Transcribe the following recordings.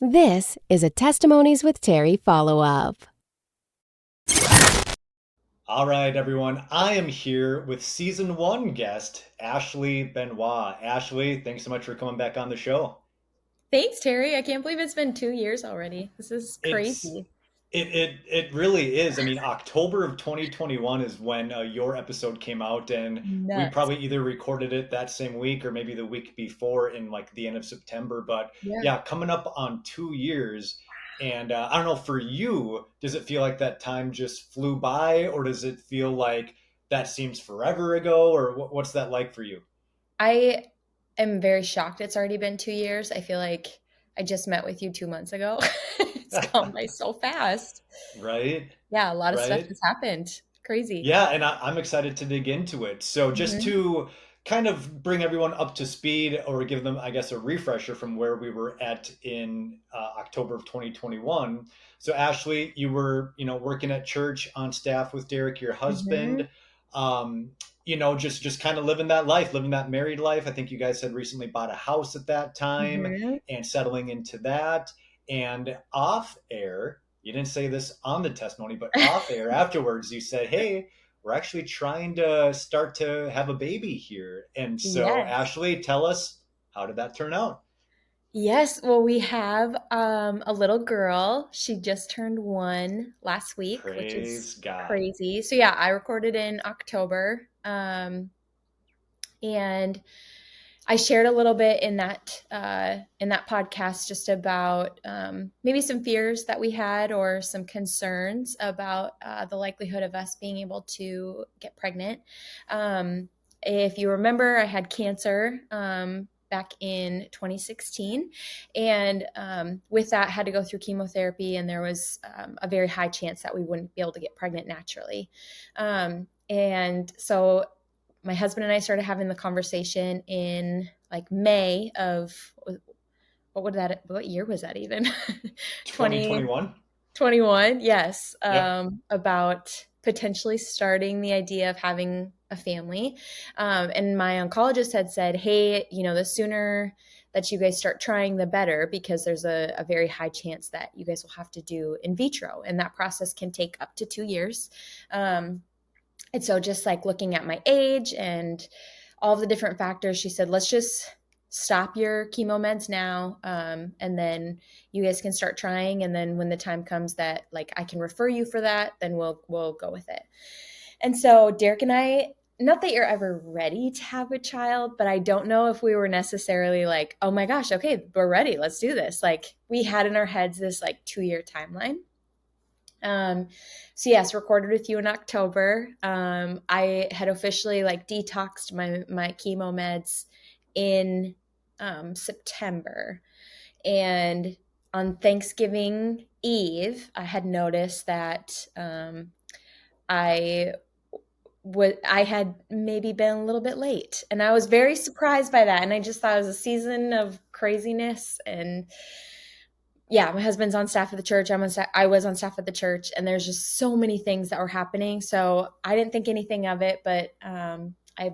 This is a Testimonies with Terry follow-up. All right, everyone. I am here with season one guest, Ashley Benoit. Ashley, thanks so much for coming back on the show. Thanks, Terry. I can't believe it's been 2 years already. This is It's crazy. it really is. I mean, October of 2021 is when your episode came out, and we Nuts. probably either recorded it that same week or maybe the week before in like the end of September. But Yeah. yeah, coming up on 2 years. And I don't know, for you, does it feel like that time just flew by, or does it feel like that seems forever ago, or what's that like for you? I am very shocked it's already been 2 years. I feel like I just met with you 2 months ago. It's gone by so fast. Right? Yeah, a lot of stuff Right? has happened. Crazy. Yeah, and I'm excited to dig into it. So, just hmm to kind of bring everyone up to speed or give them, I guess, a refresher from where we were at in October of 2021. So, Ashley, you were, working at church on staff with Derek, your hmm husband. Um, just kind of living that life, living that married life. I think you guys had recently bought a house at that time hmm and settling into that. And off air, you didn't say this on the testimony, but off air afterwards, you said, "Hey, we're actually trying to start to have a baby here." And so, Yes. Ashley, tell us, how did that turn out? Yes. Well, we have a little girl. She just turned 1 last week, which Praise is God. crazy. So yeah, I recorded in October. And I shared a little bit in that podcast just about maybe some fears that we had or some concerns about the likelihood of us being able to get pregnant. If you remember, I had cancer back in 2016, and with that, had to go through chemotherapy, and there was a very high chance that we wouldn't be able to get pregnant naturally. And so my husband and I started having the conversation in like May of what year was that even? 2021? 2021, yes, Yep. about potentially starting the idea of having a family. And my oncologist had said, hey, the sooner that you guys start trying, the better, because there's a very high chance that you guys will have to do in vitro. And that process can take up to 2 years. And so just like looking at my age and all of the different factors, she said, let's just stop your chemo meds now. And then you guys can start trying. And then when the time comes that like I can refer you for that, then we'll go with it. And so Derek and I, not that you're ever ready to have a child, but I don't know if we were necessarily like, oh my gosh, okay, we're ready. Let's do this. Like we had in our heads this like 2 year timeline. Um, so yes, recorded with you in October. I had officially like detoxed my chemo meds in September, and on Thanksgiving Eve, I had noticed that I I had maybe been a little bit late, and I was very surprised by that. And I just thought it was a season of craziness and yeah, my husband's on staff at the church. I was on staff at the church, and there's just so many things that were happening. So I didn't think anything of it, but I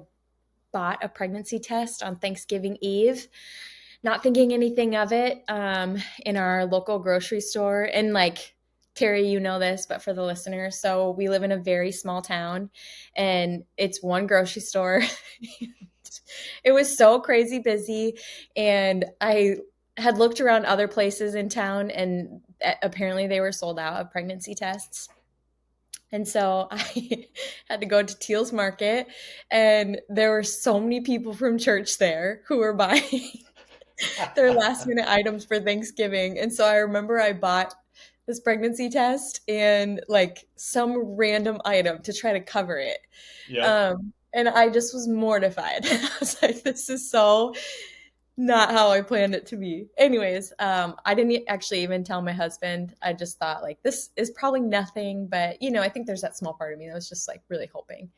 bought a pregnancy test on Thanksgiving Eve, not thinking anything of it, in our local grocery store. And like Terry, you know this, but for the listeners, so we live in a very small town, and it's one grocery store. It was so crazy busy, and I had looked around other places in town, and apparently they were sold out of pregnancy tests. And so I had to go to Teal's Market, and there were so many people from church there who were buying their last minute items for Thanksgiving. And so I remember I bought this pregnancy test and like some random item to try to cover it. Yep. And I just was mortified. I was like, this is so not how I planned it to be. Anyways, I didn't actually even tell my husband. I just thought like this is probably nothing, but I think there's that small part of me that was just like really hoping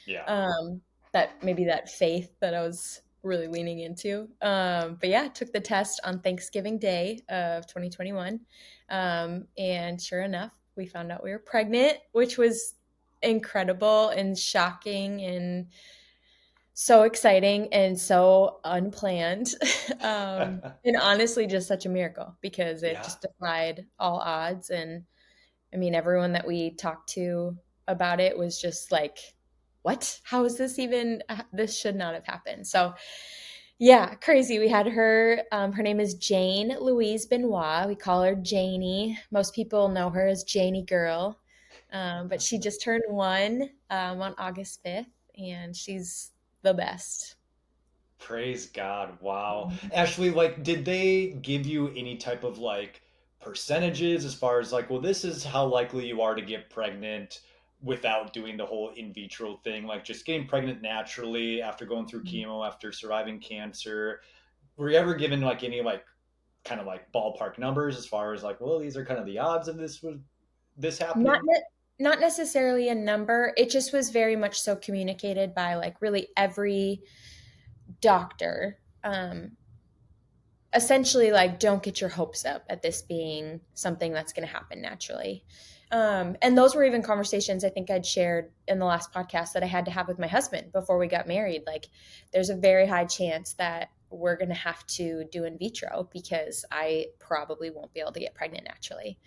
Yeah. um, that maybe that faith that I was really leaning into. But yeah, I took the test on Thanksgiving Day of 2021, and sure enough, we found out we were pregnant, which was incredible and shocking and so exciting and so unplanned. And honestly, just such a miracle because it Yeah. just defied all odds. And I mean, everyone that we talked to about it was just like, what? How is this even? This should not have happened. So, yeah, crazy. We had her. Her name is Jane Louise Benoit. We call her Janie. Most people know her as Janie Girl. But she just turned 1 on August 5th, and she's the best. Praise God. Wow. Ashley, like, did they give you any type of like percentages as far as like, well, this is how likely you are to get pregnant without doing the whole in vitro thing, like just getting pregnant naturally after going through chemo, after surviving cancer? Were you ever given like any like kind of like ballpark numbers as far as like, well, these are kind of the odds of this Not happening? ne- not necessarily a number. It just was very much so communicated by like really every doctor. Essentially, like, don't get your hopes up at this being something that's going to happen naturally. And those were even conversations I think I'd shared in the last podcast that I had to have with my husband before we got married. Like, there's a very high chance that we're going to have to do in vitro because I probably won't be able to get pregnant naturally.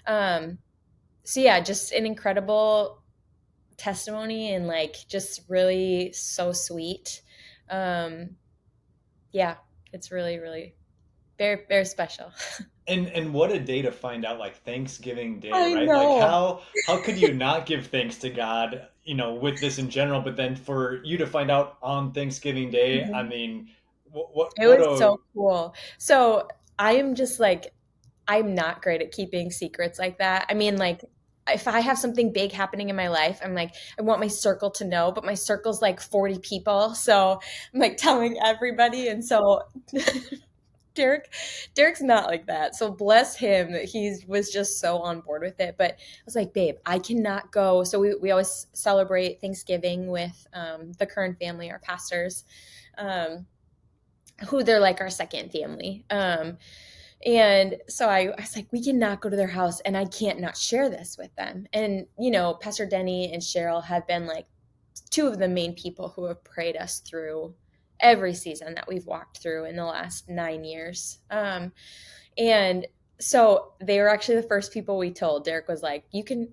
Um, so yeah, just an incredible testimony and like just really so sweet. Um, yeah, it's really, really very, very special. And what a day to find out, like Thanksgiving Day, I right? Like know. how could you not give thanks to God, with this in general, but then for you to find out on Thanksgiving Day, I Mhm. mean, what It was a so cool. So I am just like, I'm not great at keeping secrets like that. I mean, like, if I have something big happening in my life, I'm like, I want my circle to know, but my circle's like 40 people. So I'm like telling everybody. And so Derek, Derek's not like that. So bless him that he was just so on board with it. But I was like, babe, I cannot go. So we always celebrate Thanksgiving with the Kern family, our pastors, um, who they're like our second family. And so I was like, we cannot go to their house and I can't not share this with them. And, Pastor Denny and Cheryl have been like two of the main people who have prayed us through every season that we've walked through in the last 9 years. And so they were actually the first people we told. Derek was like,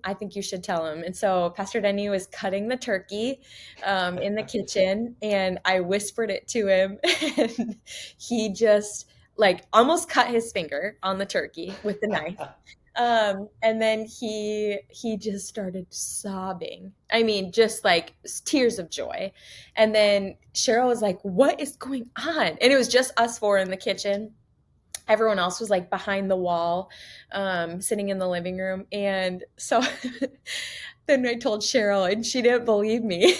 I think you should tell him. And so Pastor Denny was cutting the turkey in the kitchen, and I whispered it to him, and he just like almost cut his finger on the turkey with the knife. And then he just started sobbing. I mean, just like tears of joy. And then Cheryl was like, "What is going on?" And it was just us four in the kitchen. Everyone else was like behind the wall, sitting in the living room. And so then I told Cheryl, and she didn't believe me.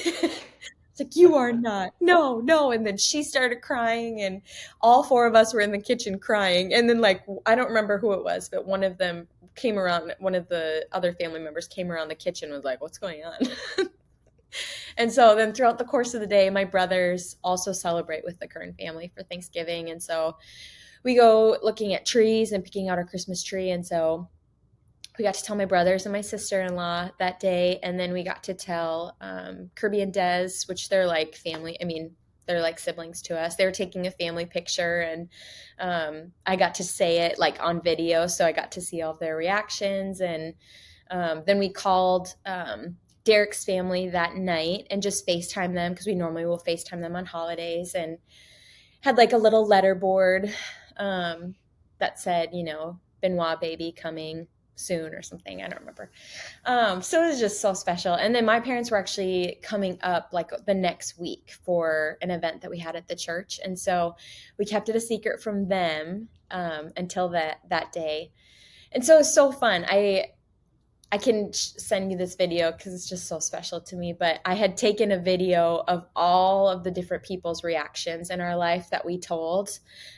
It's like, you are not. No, no. And then she started crying, and all four of us were in the kitchen crying. And then, like, I don't remember who it was, but one of them came around, one of the other family members came around the kitchen and was like, what's going on? And so then throughout the course of the day, my brothers also celebrate with the Kern family for Thanksgiving. And so we go looking at trees and picking out our Christmas tree. And so we got to tell my brothers and my sister-in-law that day. And then we got to tell Kirby and Des, which they're like family. I mean, they're like siblings to us. They were taking a family picture, and I got to say it like on video. So I got to see all of their reactions. And then we called Derek's family that night and just FaceTime them, because we normally will FaceTime them on holidays, and had like a little letter board that said, Benoit baby coming soon or something. I don't remember. So it was just so special. And then my parents were actually coming up like the next week for an event that we had at the church. And so we kept it a secret from them until that day. And so it was so fun. I can send you this video because it's just so special to me. But I had taken a video of all of the different people's reactions in our life that we told.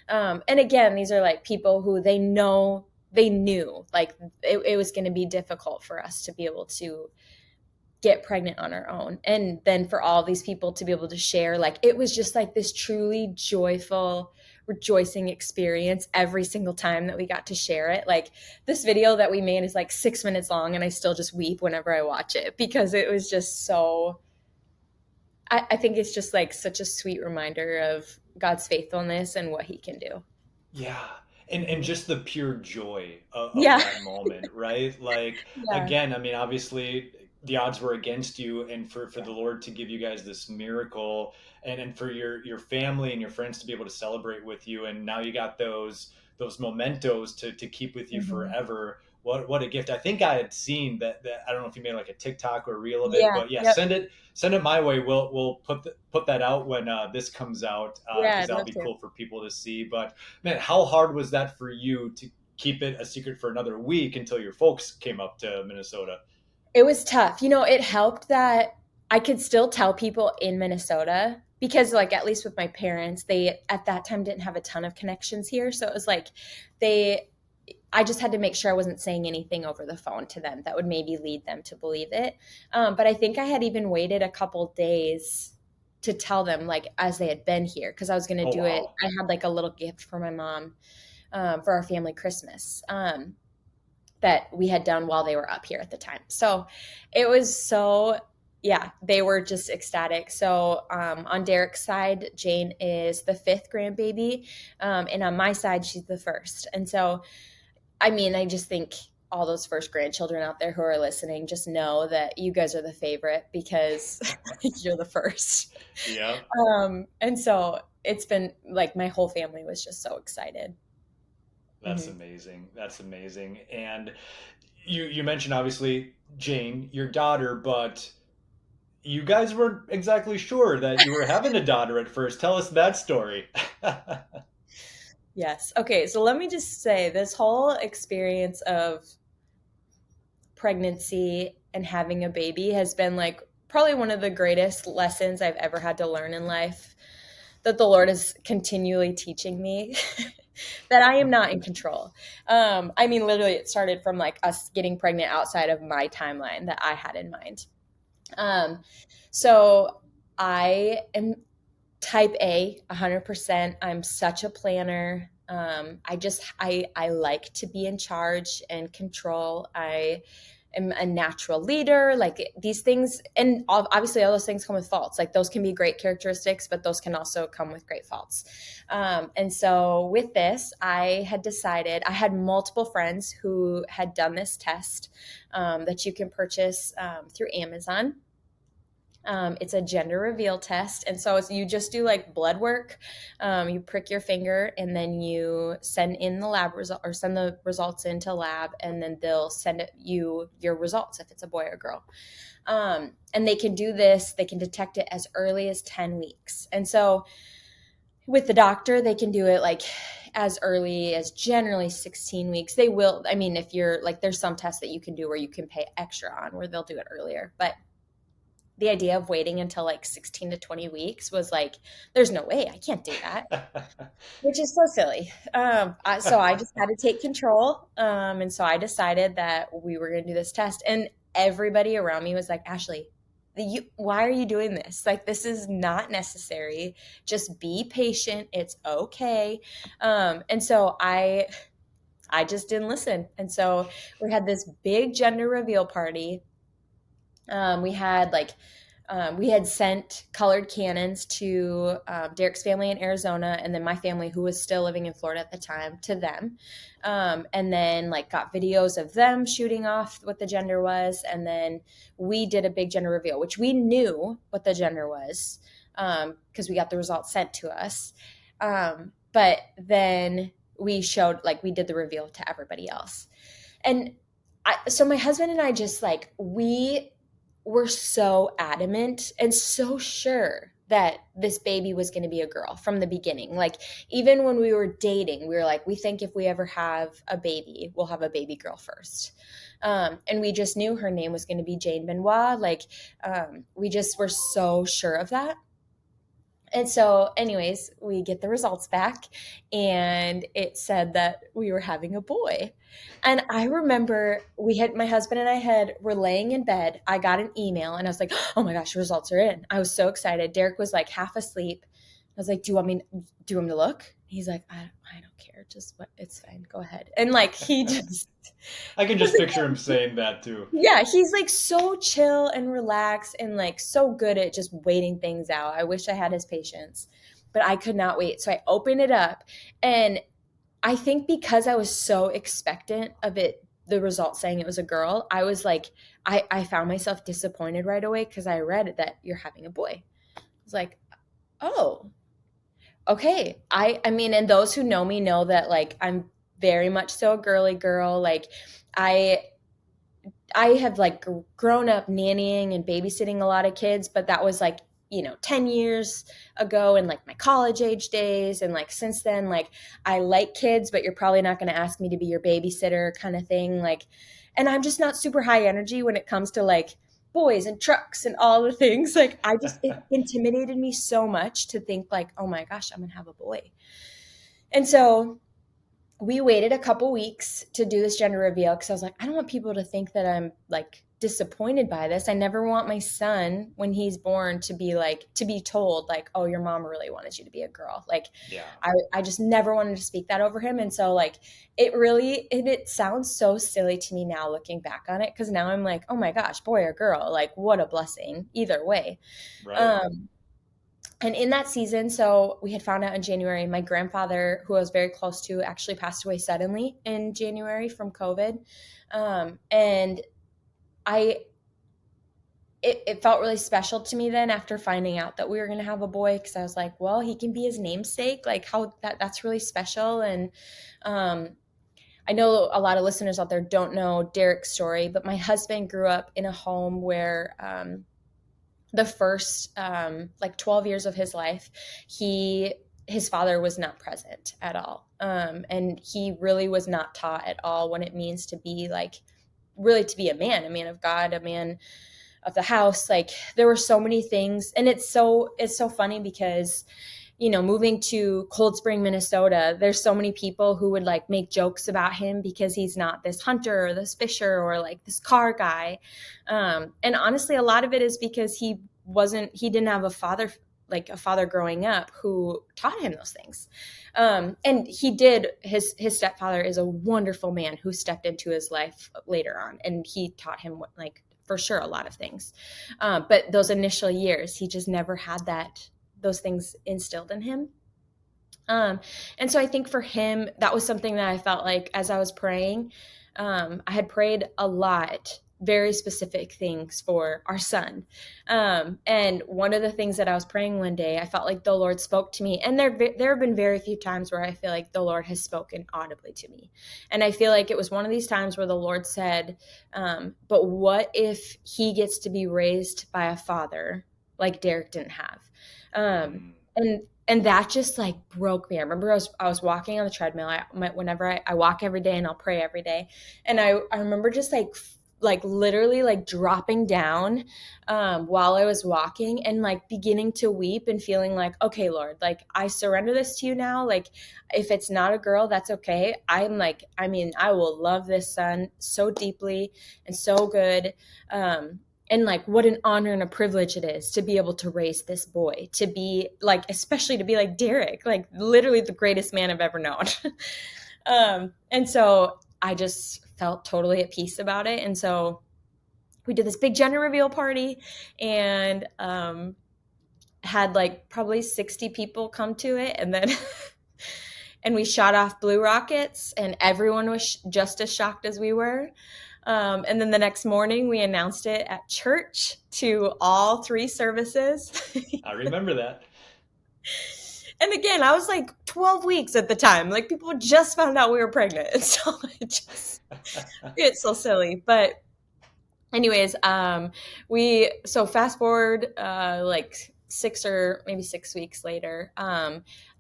And again, these are like people who they knew like it was going to be difficult for us to be able to get pregnant on our own. And then for all these people to be able to share, like it was just like this truly joyful, rejoicing experience every single time that we got to share it. Like this video that we made is like 6 minutes long, and I still just weep whenever I watch it because it was just so I think it's just like such a sweet reminder of God's faithfulness and what he can do. Yeah. And just the pure joy of Yeah. that moment, right? Like, Yeah. again, I mean, obviously the odds were against you, and for the Lord to give you guys this miracle, and for your family and your friends to be able to celebrate with you, and now you got those mementos to keep with you Mhm. forever. What a gift. I think I had seen that I don't know if you made like a TikTok or a reel of it, Yeah. but yeah, Yep. send it my way. We'll put that out when this comes out, Yeah, because I'd that'll love be to. cool for people to see. But man, how hard was that for you to keep it a secret for another week until your folks came up to Minnesota? It was tough. It helped that I could still tell people in Minnesota because, like, at least with my parents, they at that time didn't have a ton of connections here. So it was like they, I just had to make sure I wasn't saying anything over the phone to them that would maybe lead them to believe it. But I think I had even waited a couple days to tell them, like, as they had been here, because I was going to Oh do it. wow, I had like a little gift for my mom for our family Christmas. That we had done while they were up here at the time. So it was so, yeah, they were just ecstatic. So on Derek's side, Jane is the fifth grandbaby. And on my side, she's the first. And so, I mean, I just think all those first grandchildren out there who are listening just know that you guys are the favorite because you're the first. yeah. And so it's been like my whole family was just so excited. That's Hmm. amazing. That's amazing. And you mentioned obviously Jane, your daughter, but you guys weren't exactly sure that you were having a daughter at first. Tell us that story. Yes. Okay. So let me just say this whole experience of pregnancy and having a baby has been like probably one of the greatest lessons I've ever had to learn in life that the Lord is continually teaching me that I am not in control. I mean, literally, it started from like us getting pregnant outside of my timeline that I had in mind. Um, so I am type A, 100%. I'm such a planner. I like to be in charge and control. I am a natural leader. Like these things, and obviously all those things come with faults. Like those can be great characteristics, but those can also come with great faults. And so with this, I had decided, I had multiple friends who had done this test that you can purchase through Amazon. It's a gender reveal test. And so you just do like blood work. You prick your finger and then you send in the lab result or send the results into lab, and then they'll send you your results if it's a boy or girl. And they can do this, they can detect it as early as 10 weeks. And so with the doctor, they can do it like as early as generally 16 weeks. They will, I mean, if you're like, there's some tests that you can do where you can pay extra on where they'll do it earlier. But the idea of waiting until like 16 to 20 weeks was like, there's no way I can't do that, which is so silly. So I just had to take control. And so I decided that we were going to do this test. And everybody around me was like, Ashley, why are you doing this? Like, this is not necessary. Just be patient. It's okay. And so I just didn't listen. And so we had this big gender reveal party. We had like we had sent colored cannons to Derek's family in Arizona, and then my family, who was still living in Florida at the time, to them. And then like got videos of them shooting off what the gender was, and then we did a big gender reveal, which we knew what the gender was because we got the results sent to us. But then we showed like we did the reveal to everybody else, and so my husband and I just like we were so adamant and so sure that this baby was going to be a girl from the beginning. Like even when we were dating, we were like, we think if we ever have a baby, we'll have a baby girl first. And we just knew her name was going to be Jane Benoit. Like we just were so sure of that. And so, anyways, we get the results back, and it said that we were having a boy. And I remember my husband and I were laying in bed. I got an email, and I was like, oh my gosh, results are in. I was so excited. Derek was like half asleep. I was like, do you want me to look? He's like, I don't care. Just what, it's fine. Go ahead. And like, he just, I can just picture him saying that too. yeah, he's like so chill and relaxed and like so good at just waiting things out. I wish I had his patience, but I could not wait. So I opened it up, and I think because I was so expectant of it, the result saying it was a girl, I was like, I found myself disappointed right away because I read that you're having a boy. I was like, oh, okay. I mean, and those who know me know that like I'm very much so a girly girl. Like I I have like grown up nannying and babysitting a lot of kids, but that was like, 10 years ago in like my college age days. And like since then, like I like kids, but you're probably not going to ask me to be your babysitter kind of thing. Like, and I'm just not super high energy when it comes to like boys and trucks and all the things. Like it intimidated me so much to think like, oh my gosh, I'm going to have a boy. And so we waited a couple weeks to do this gender reveal because I was like, I don't want people to think that I'm like disappointed by this. I never want my son when he's born to be told like, oh, your mom really wanted you to be a girl. Like, Yeah. I just never wanted to speak that over him. And so like, it sounds so silly to me now looking back on it. Cause now I'm like, oh my gosh, boy or girl, like what a blessing either way. Right. And in that season, so we had found out in January, my grandfather, who I was very close to, actually passed away suddenly in January from COVID. And it felt really special to me then after finding out that we were going to have a boy, because I was like, well, he can be his namesake. Like that's really special. And I know a lot of listeners out there don't know Derek's story, but my husband grew up in a home where the first 12 years of his life, his father was not present at all. And he really was not taught at all what it means to be like, really to be a man of God, a man of the house. Like there were so many things. And it's so funny because, moving to Cold Spring, Minnesota, there's so many people who would like make jokes about him because he's not this hunter or this fisher or like this car guy. And honestly, a lot of it is because he didn't have a father growing up who taught him those things. And he did, his stepfather is a wonderful man who stepped into his life later on. And he taught him like, for sure, a lot of things. But those initial years, he just never had those things instilled in him. And so I think for him, that was something that I felt like as I was praying, I had prayed a lot, very specific things for our son. And one of the things that I was praying one day, I felt like the Lord spoke to me. And there have been very few times where I feel like the Lord has spoken audibly to me. And I feel like it was one of these times where the Lord said, but what if he gets to be raised by a father like Derek didn't have? And that just like broke me. I remember I was walking on the treadmill. Whenever I walk every day and I'll pray every day. And I remember just like literally like dropping down while I was walking and like beginning to weep and feeling like, okay, Lord, like I surrender this to you now. Like if it's not a girl, that's okay. I will love this son so deeply and so good. And like what an honor and a privilege it is to be able to raise this boy, to be like, especially to be like Derek, like literally the greatest man I've ever known. And so I just felt totally at peace about it. And so we did this big gender reveal party and had like probably 60 people come to it. And then and we shot off blue rockets and everyone was just as shocked as we were. And then the next morning we announced it at church to all 3 services. I remember that. And again, I was like 12 weeks at the time. Like people just found out we were pregnant. And so it's so silly. But anyways, so fast forward like 6 weeks later,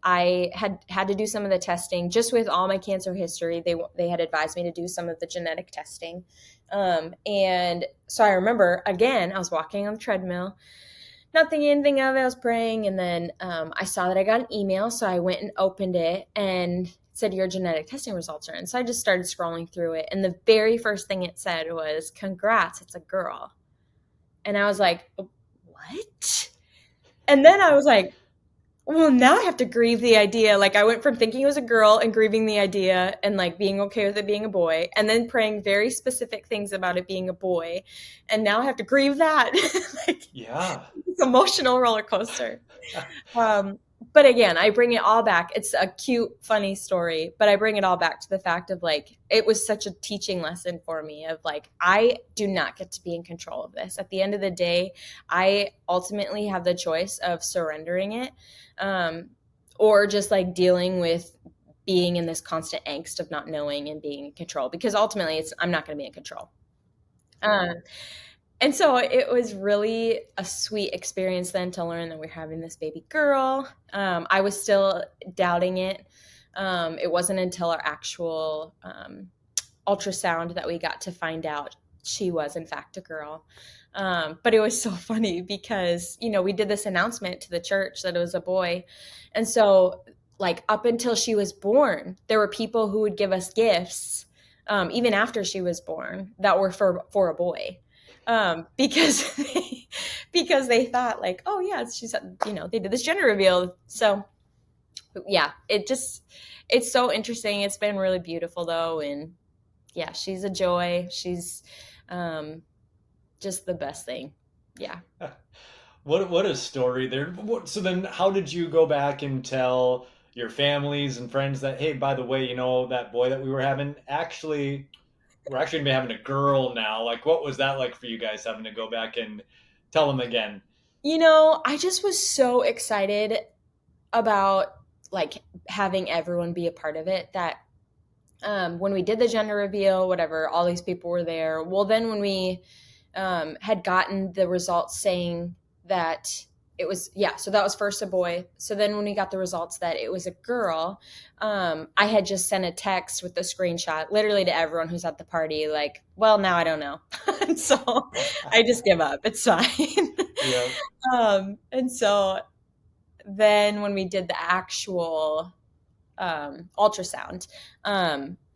I had to do some of the testing just with all my cancer history. They had advised me to do some of the genetic testing. And so I remember, again, I was walking on the treadmill, not thinking anything of it. I was praying. And then I saw that I got an email. So I went and opened it and it said, your genetic testing results are in. So I just started scrolling through it. And the very first thing it said was, congrats, it's a girl. And I was like, what? And then I was like, well, now I have to grieve the idea. Like I went from thinking it was a girl and grieving the idea and like being okay with it being a boy and then praying very specific things about it being a boy. And now I have to grieve that. Like Yeah. it's an emotional roller coaster. Um, but again, I bring it all back. It's a cute, funny story, but I bring it all back to the fact of like, it was such a teaching lesson for me of like, I do not get to be in control of this. At the end of the day, I ultimately have the choice of surrendering it, or just like dealing with being in this constant angst of not knowing and being in control, because ultimately I'm not going to be in control. And so it was really a sweet experience then to learn that we're having this baby girl. I was still doubting it. It wasn't until our actual ultrasound that we got to find out she was in fact a girl. But it was so funny because, we did this announcement to the church that it was a boy. And so like up until she was born, there were people who would give us gifts, even after she was born, that were for a boy. Because because they thought like, oh yeah, she's, they did this gender reveal. So yeah, it's so interesting. It's been really beautiful though. And yeah, she's a joy. She's just the best thing. Yeah. What a story there. So then how did you go back and tell your families and friends that, hey, by the way, that boy that we were having, we're actually gonna be having a girl now. Like, what was that like for you guys having to go back and tell them again? I just was so excited about like having everyone be a part of it that when we did the gender reveal, whatever, all these people were there. Well, then when we had gotten the results saying that it was, yeah, so that was first a boy. So then when we got the results that it was a girl, I had just sent a text with the screenshot literally to everyone who's at the party, like, well, now I don't know. And so I just give up. It's fine. Yeah. And so then when we did the actual ultrasound,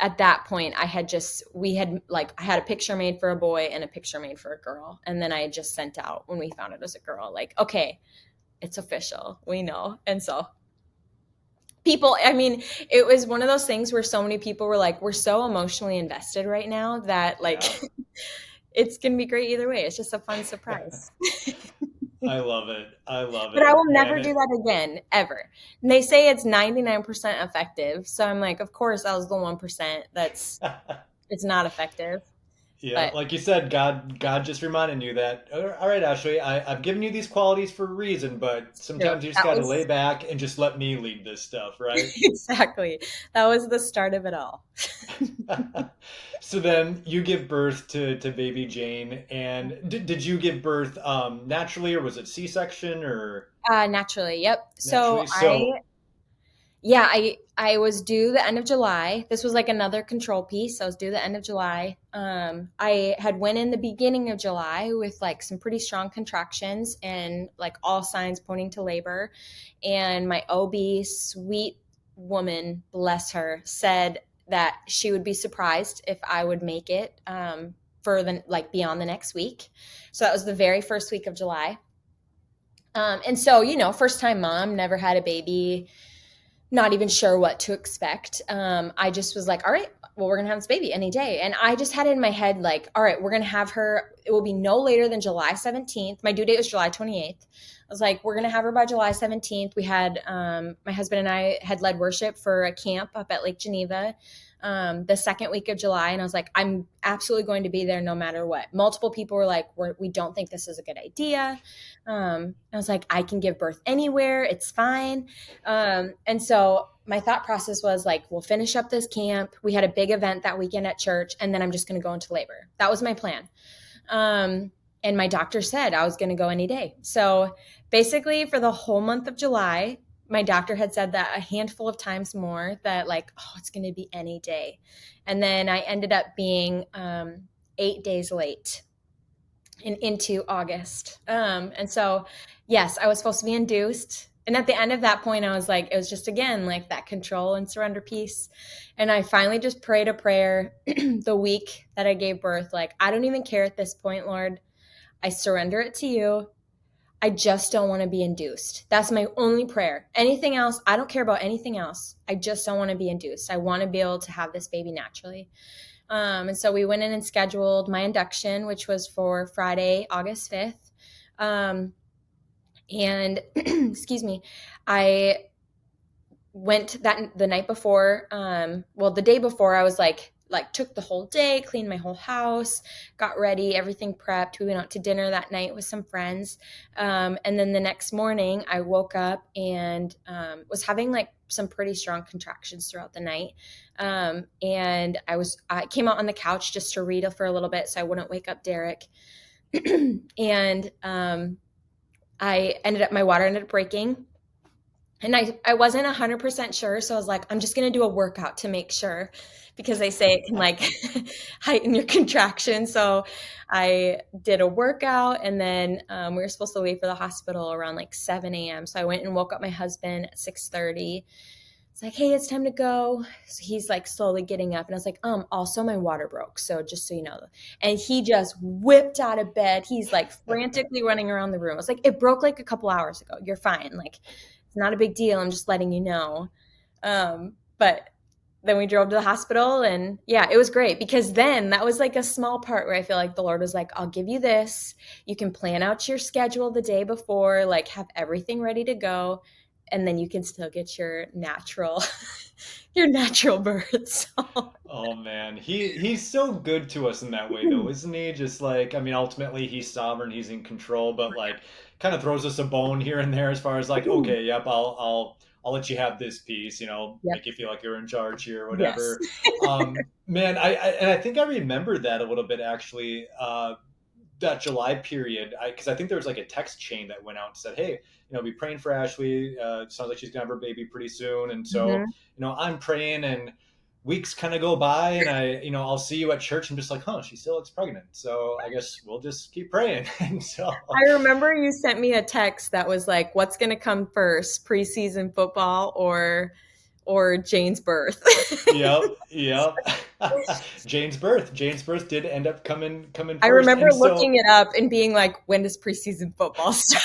at that point I had I had a picture made for a boy and a picture made for a girl, and then I had just sent out when we found it as a girl, like, okay, it's official, we know. And so people, I mean, it was one of those things where so many people were like, we're so emotionally invested right now that like Yeah. it's gonna be great either way. It's just a fun surprise. I love it. I love But I it, will man. never do that again, ever. And they say it's 99% effective. So I'm like, of course, that was the 1% it's not effective. Yeah, But like you said, God just reminded you that, all right, Ashley, I've given you these qualities for a reason, but true. sometimes you just That got to lay was back and just let me lead this stuff, right? exactly. That was the start of it all. So then you give birth to baby Jane, and did you give birth naturally, or was it C-section, or Naturally, yep. So naturally? So I was due the end of July. This was like another control piece. I was due the end of July. I had went in the beginning of July with like some pretty strong contractions and like all signs pointing to labor. And my OB, sweet woman, bless her, said that she would be surprised if I would make it for the like beyond the next week. So that was the very first week of July. And so, first time mom, never had a baby, not even sure what to expect. I just was like, all right, well, we're going to have this baby any day. And I just had it in my head, like, all right, we're going to have her. It will be no later than July 17th. My due date was July 28th. I was like, we're going to have her by July 17th. We had, my husband and I had led worship for a camp up at Lake Geneva the second week of July. And I was like, I'm absolutely going to be there no matter what. Multiple people were like, we don't think this is a good idea. I was like, I can give birth anywhere. It's fine. And so my thought process was like, we'll finish up this camp. We had a big event that weekend at church, and then I'm just going to go into labor. That was my plan. And my doctor said I was going to go any day. So basically for the whole month of July, my doctor had said that a handful of times more, that like, oh, it's going to be any day. And then I ended up being 8 days late and into August. And so, yes, I was supposed to be induced. And at the end of that point, I was like, it was just, again, like that control and surrender piece. And I finally just prayed a prayer the week that I gave birth. Like, I don't even care at this point, Lord. I surrender it to you. I just don't want to be induced. That's my only prayer. Anything else, I don't care about anything else. I just don't want to be induced. I want to be able to have this baby naturally. And so we went in and scheduled my induction, which was for Friday, August 5th. And excuse me, I went that the night before. The day before, I was like took the whole day, cleaned my whole house, got ready, everything prepped. We went out to dinner that night with some friends. And then the next morning I woke up and was having like some pretty strong contractions throughout the night. And I came out on the couch just to read for a little bit so I wouldn't wake up Derek. And my water ended up breaking. And I wasn't 100% sure. So I was like, I'm just going to do a workout to make sure, because they say it can like heighten your contractions. So I did a workout, and then we were supposed to leave for the hospital around like 7 a.m. So I went and woke up my husband at 6:30. It's like, hey, it's time to go. So he's like slowly getting up, and I was like, also my water broke. So just so you know. And he just whipped out of bed. He's like frantically running around the room. I was like, it broke like a couple hours ago. You're fine. Like, it's not a big deal. I'm just letting you know. But then we drove to the hospital, and yeah, it was great, because then that was like a small part where I feel like the Lord was like, I'll give you this. You can plan out your schedule the day before, like have everything ready to go. And then you can still get your natural birth. So. Oh man, he's so good to us in that way though, isn't he? Just like, I mean, ultimately he's sovereign, he's in control, but like kind of throws us a bone here and there as far as like, okay, yep, I'll let you have this piece, Yep. make you feel like you're in charge here or Yes. whatever. Man, I think I remember that a little bit actually. That July period, because I think there was like a text chain that went out and said, "Hey, be praying for Ashley. Sounds like she's gonna have her baby pretty soon." And so, Mhm. I'm praying, and weeks kind of go by, and I'll see you at church, and just like, huh, she still looks pregnant. So I guess we'll just keep praying. And so, I remember you sent me a text that was like, what's going to come first, preseason football or Jane's birth? yep. Jane's birth did end up coming I first, remember and looking so. it up and being like, when does preseason football start?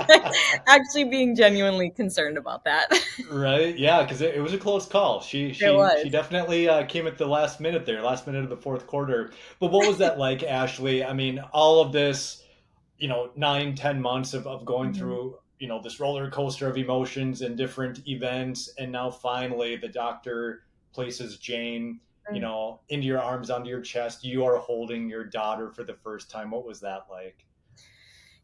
Like, actually being genuinely concerned about that. Right? Yeah, because it was a close call. She It she she was. definitely came at the last minute there, last minute of the fourth quarter. But what was that like, Ashley? I mean, all of this, 9, 10 months of going Mhm. through, this roller coaster of emotions and different events, and now finally the doctor places Jane, into your arms, onto your chest. You are holding your daughter for the first time. What was that like?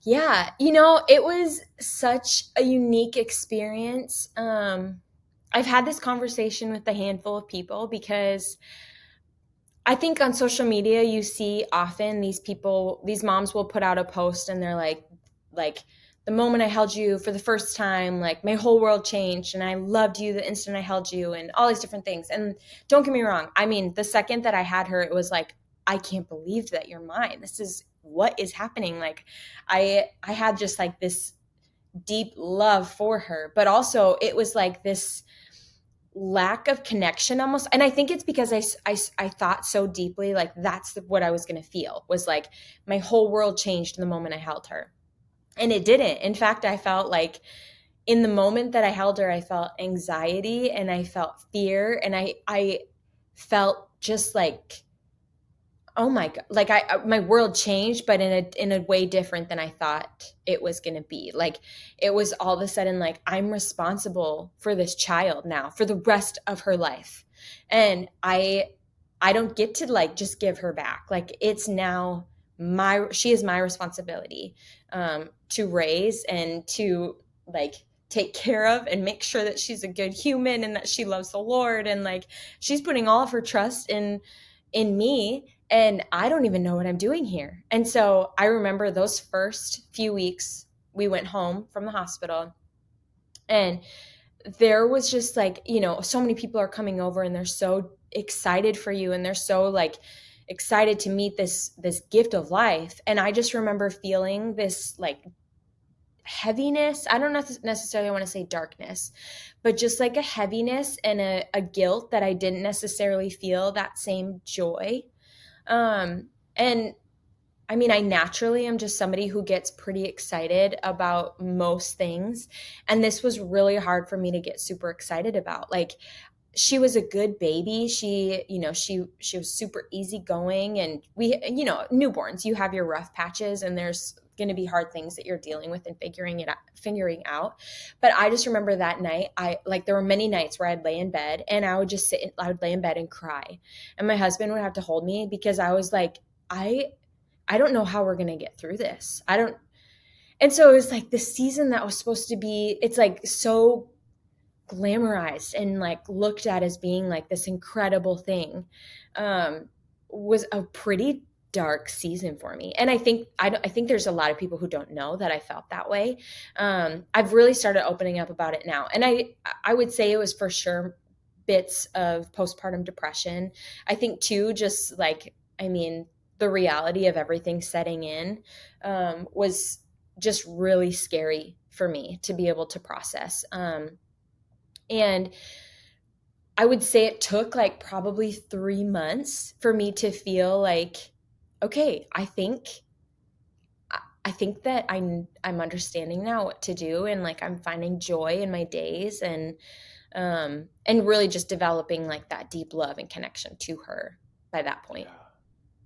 Yeah, it was such a unique experience. I've had this conversation with a handful of people, because I think on social media you see often these moms will put out a post and they're like the moment I held you for the first time, like my whole world changed and I loved you the instant I held you, and all these different things. And don't get me wrong, I mean, the second that I had her, it was like, I can't believe that you're mine. This is what is happening. Like I had just like this deep love for her, but also it was like this lack of connection almost. And I think it's because I thought so deeply, like that's what I was going to feel, was like my whole world changed in the moment I held her. And it didn't. In fact, I felt like in the moment that I held her, I felt anxiety and I felt fear, and I felt just like, oh my god, like my world changed, but in a way different than I thought it was going to be. Like it was all of a sudden like, I'm responsible for this child now for the rest of her life, and I don't get to like just give her back. Like it's now she is my responsibility, to raise and to like take care of and make sure that she's a good human and that she loves the Lord, and like she's putting all of her trust in me, and I don't even know what I'm doing here. And so I remember those first few weeks we went home from the hospital, and there was just like, so many people are coming over and they're so excited for you, and they're so like excited to meet this gift of life. And I just remember feeling this like heaviness. I don't necessarily want to say darkness, but just like a heaviness and a guilt that I didn't necessarily feel that same joy. And I mean, I naturally am just somebody who gets pretty excited about most things. And this was really hard for me to get super excited about. Like, she was a good baby. She was super easygoing, and newborns, you have your rough patches, and there's going to be hard things that you're dealing with and figuring out. But I just remember that night, there were many nights where I'd lay in bed and I would lay in bed and cry. And my husband would have to hold me because I was like, I don't know how we're going to get through this. I don't. And so it was like the season that was supposed to be, it's like so glamorized and like looked at as being like this incredible thing, um, was a pretty dark season for me. And I think there's a lot of people who don't know that I felt that way. I've really started opening up about it now. And I would say it was for sure bits of postpartum depression. I think too, just like, I mean, the reality of everything setting in, was just really scary for me to be able to process. And I would say it took like probably 3 months for me to feel like, okay, I think that I'm understanding now what to do, and like I'm finding joy in my days, and really just developing like that deep love and connection to her by that point. Yeah.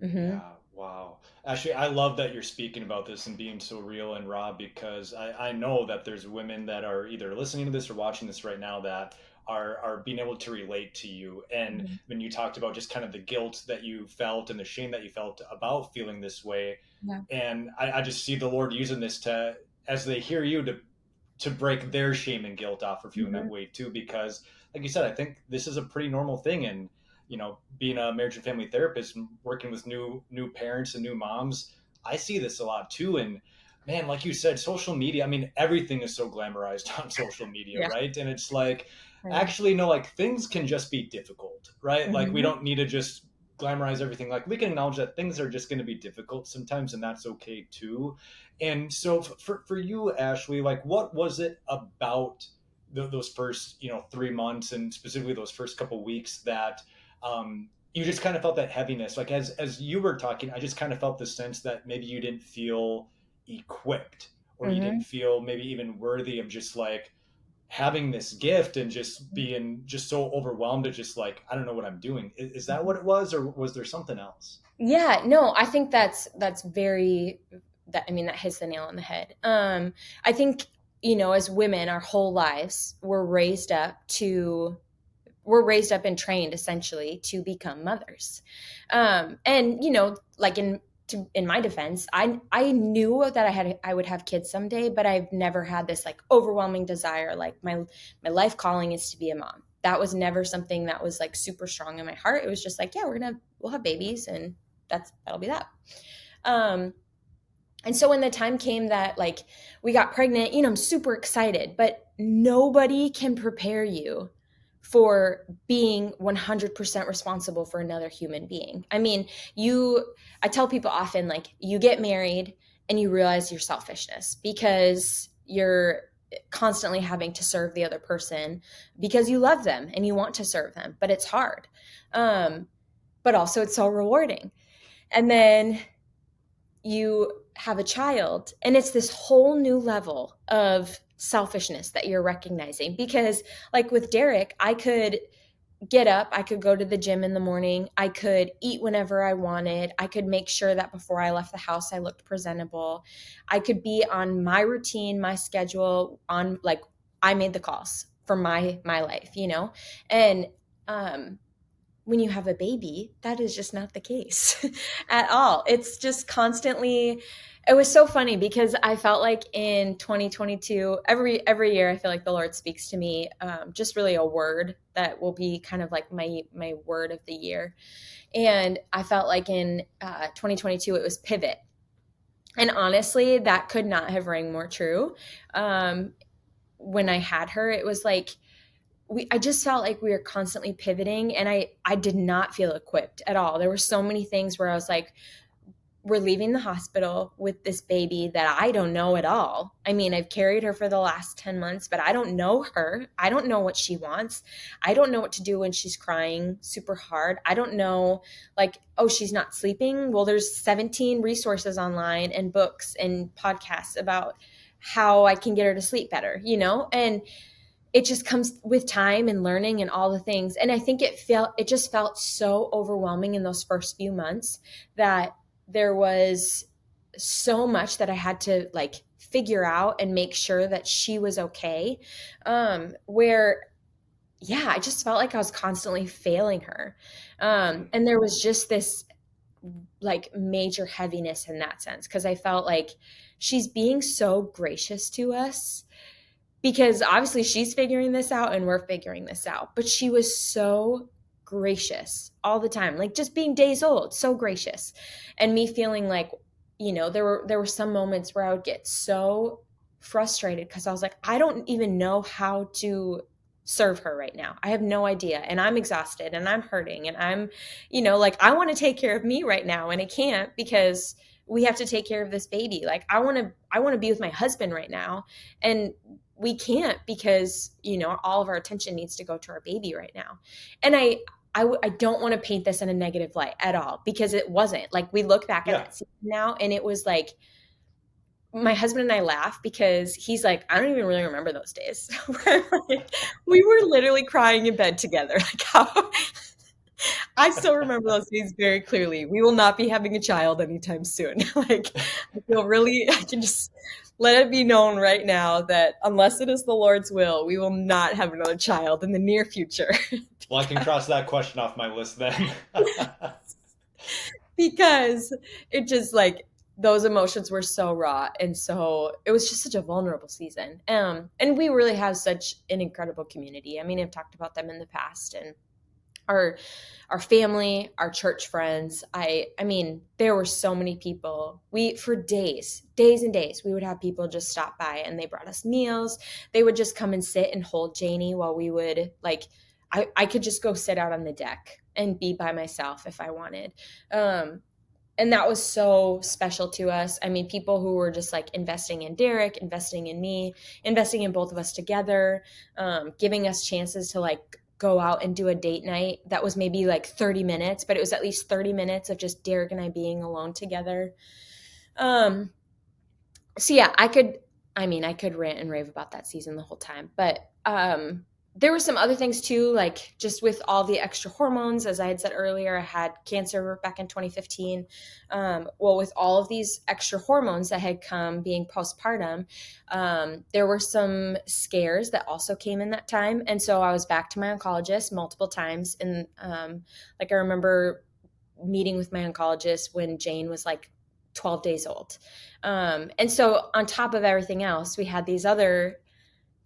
Mm-hmm. Yeah, wow. Actually, I love that you're speaking about this and being so real and raw, because I know that there's women that are either listening to this or watching this right now that are being able to relate to you. And Mm-hmm. when you talked about just kind of the guilt that you felt and the shame that you felt about feeling this way, Yeah. and I just see the Lord using this to, as they hear you, to break their shame and guilt off for feeling Mm-hmm. that way too. Because like you said, I think this is a pretty normal thing. And being a marriage and family therapist and working with new parents and new moms, I see this a lot too. And man, like you said, social media, I mean, everything is so glamorized on social media, Yeah. right? And it's like, I know. actually no, like things can just be difficult, right? Like we Mm-hmm. don't need to just glamorize everything. Like we can acknowledge that things are just going to be difficult sometimes, and that's okay too. And so for you, Ashley, like what was it about those first 3 months, and specifically those first couple weeks, that you just kind of felt that heaviness? Like as you were talking, I just kind of felt the sense that maybe you didn't feel equipped, or you didn't Mm-hmm. feel maybe even worthy of just like having this gift, and just being just so overwhelmed at just like, I don't know what I'm doing. Is that what it was, or was there something else? Yeah, no, I think that's very, that, I mean, that hits the nail on the head. I think, as women, our whole lives, we're raised up and trained essentially to become mothers. And like in my defense, I knew that I would have kids someday, but I've never had this like overwhelming desire. Like my life calling is to be a mom. That was never something that was like super strong in my heart. It was just like, yeah, we'll have babies, and that'll be that. Um, and so when the time came that like we got pregnant, I'm super excited, but nobody can prepare you for being 100% responsible for another human being. I mean, I tell people often, like, you get married and you realize your selfishness because you're constantly having to serve the other person because you love them and you want to serve them, but it's hard. Um, but also it's so rewarding. And then you have a child, and it's this whole new level of selfishness that you're recognizing, because like with Derek, I could get up, I could go to the gym in the morning, I could eat whenever I wanted, I could make sure that before I left the house I looked presentable, I could be on my routine, my schedule, on like I made the calls for my life, and when you have a baby, that is just not the case at all. It's just constantly. It was so funny because I felt like in 2022, every year, I feel like the Lord speaks to me, just really a word that will be kind of like my word of the year. And I felt like in 2022, it was pivot. And honestly, that could not have rang more true. When I had her, it was like I just felt like we were constantly pivoting, and I did not feel equipped at all. There were so many things where I was like, we're leaving the hospital with this baby that I don't know at all. I mean, I've carried her for the last 10 months, but I don't know her. I don't know what she wants. I don't know what to do when she's crying super hard. I don't know, like, oh, she's not sleeping. Well, there's 17 resources online and books and podcasts about how I can get her to sleep better, you know? And it just comes with time and learning and all the things. And I think it just felt so overwhelming in those first few months that there was so much that I had to like figure out and make sure that she was okay. Where, yeah, I just felt like I was constantly failing her. And there was just this like major heaviness in that sense, because I felt like she's being so gracious to us because obviously she's figuring this out and we're figuring this out. But she was so gracious all the time, like just being days old, so gracious. And me feeling like, you know, there were some moments where I would get so frustrated because I was like, I don't even know how to serve her right now. I have no idea. And I'm exhausted and I'm hurting and I'm, you know, like I want to take care of me right now and I can't because we have to take care of this baby. Like I want to be with my husband right now. And we can't because, you know, all of our attention needs to go to our baby right now. And I don't want to paint this in a negative light at all because it wasn't. Like we look back at that season now and it was like, my husband and I laugh because he's like, I don't even really remember those days. We were literally crying in bed together. Like how I still remember those days very clearly. We will not be having a child anytime soon. Like I feel really, I can just let it be known right now that unless it is the Lord's will, we will not have another child in the near future. Well, I can cross that question off my list then. Because it just like those emotions were so raw and so it was just such a vulnerable season. And we really have such an incredible community. I mean, I've talked about them in the past and our family, our church friends. I mean, there were so many people. We for days and days, we would have people just stop by and they brought us meals. They would just come and sit and hold Janie while we would like I could just go sit out on the deck and be by myself if I wanted. And that was so special to us. I mean, people who were just like investing in Derek, investing in me, investing in both of us together, giving us chances to like go out and do a date night that was maybe like 30 minutes, but it was at least 30 minutes of just Derek and I being alone together. So yeah, I could rant and rave about that season the whole time, but there were some other things too, like just with all the extra hormones, as I had said earlier, I had cancer back in 2015. Well, with all of these extra hormones that had come being postpartum, there were some scares that also came in that time. And so I was back to my oncologist multiple times. And like I remember meeting with my oncologist when Jane was like 12 days old. And so on top of everything else, we had these other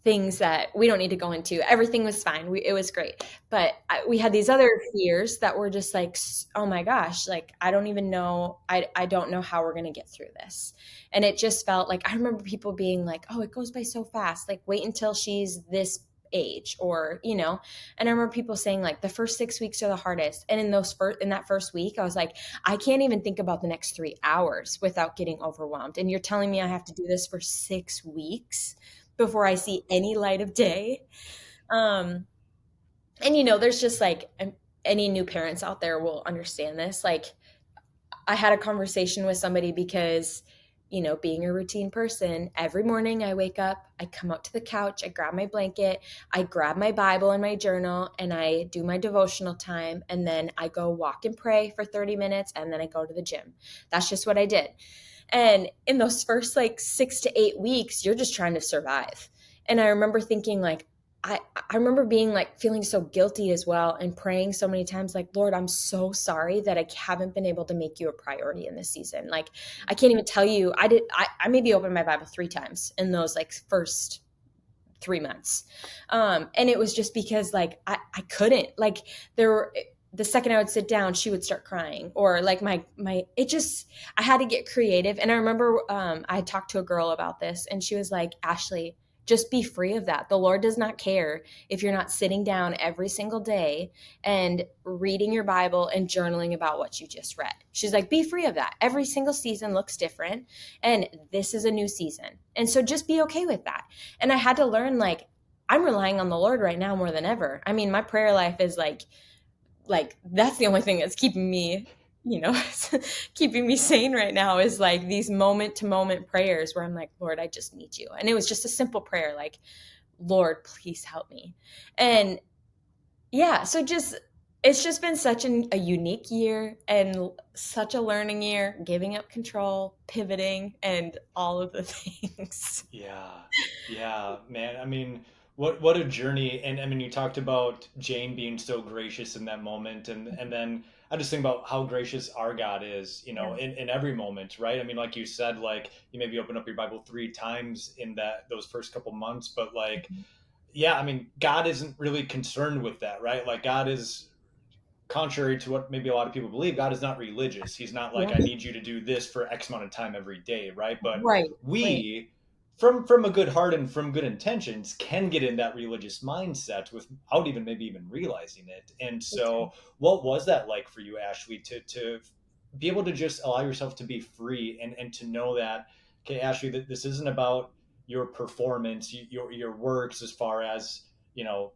things that we don't need to go into. Everything was fine. It was great. But we had these other fears that were just like, oh my gosh, like, I don't even know. I don't know how we're going to get through this. And it just felt like, I remember people being like, oh, it goes by so fast. Like, wait until she's this age or, you know, and I remember people saying like the first 6 weeks are the hardest. And in that first week, I was like, I can't even think about the next 3 hours without getting overwhelmed. And you're telling me I have to do this for 6 weeks before I see any light of day. And, you know, there's just like any new parents out there will understand this. Like I had a conversation with somebody because, you know, being a routine person, every morning I wake up, I come out to the couch, I grab my blanket, I grab my Bible and my journal, and I do my devotional time. And then I go walk and pray for 30 minutes, and then I go to the gym. That's just what I did. And in those first like 6 to 8 weeks, you're just trying to survive. And I remember thinking like, I remember being like feeling so guilty as well and praying so many times like, Lord, I'm so sorry that I haven't been able to make you a priority in this season. Like, I can't even tell you, I maybe opened my Bible 3 times in those like first 3 months. And it was just because like, I couldn't, like the second I would sit down, she would start crying or like I had to get creative. And I remember I talked to a girl about this and she was like, Ashley, just be free of that. The Lord does not care if you're not sitting down every single day and reading your Bible and journaling about what you just read. She's like, be free of that. Every single season looks different, and this is a new season. And so just be okay with that. And I had to learn, like, I'm relying on the Lord right now more than ever. I mean, my prayer life is like that's the only thing that's keeping me, keeping me sane right now, is like these moment to moment prayers where I'm like, Lord, I just need you. And it was just a simple prayer, like, Lord, please help me. And yeah, so it's just been such a unique year and such a learning year, giving up control, pivoting, and all of the things. Yeah, man. I mean, what a journey. And I mean, you talked about Jane being so gracious in that moment, and then I just think about how gracious our God is, Yeah. in every moment, right? I mean, like you said, like you maybe open up your Bible 3 times in those first couple months, but like, yeah, I mean, God isn't really concerned with that, right? Like God is, contrary to what maybe a lot of people believe, God is not religious. He's not like, Yeah. I need you to do this for X amount of time every day, right? But Right. Right. we, from a good heart and from good intentions, can get in that religious mindset without even realizing it. And That's right. so, what was that like for you, Ashley, to be able to just allow yourself to be free and to know that, okay, Ashley, that this isn't about your performance, your works, as far as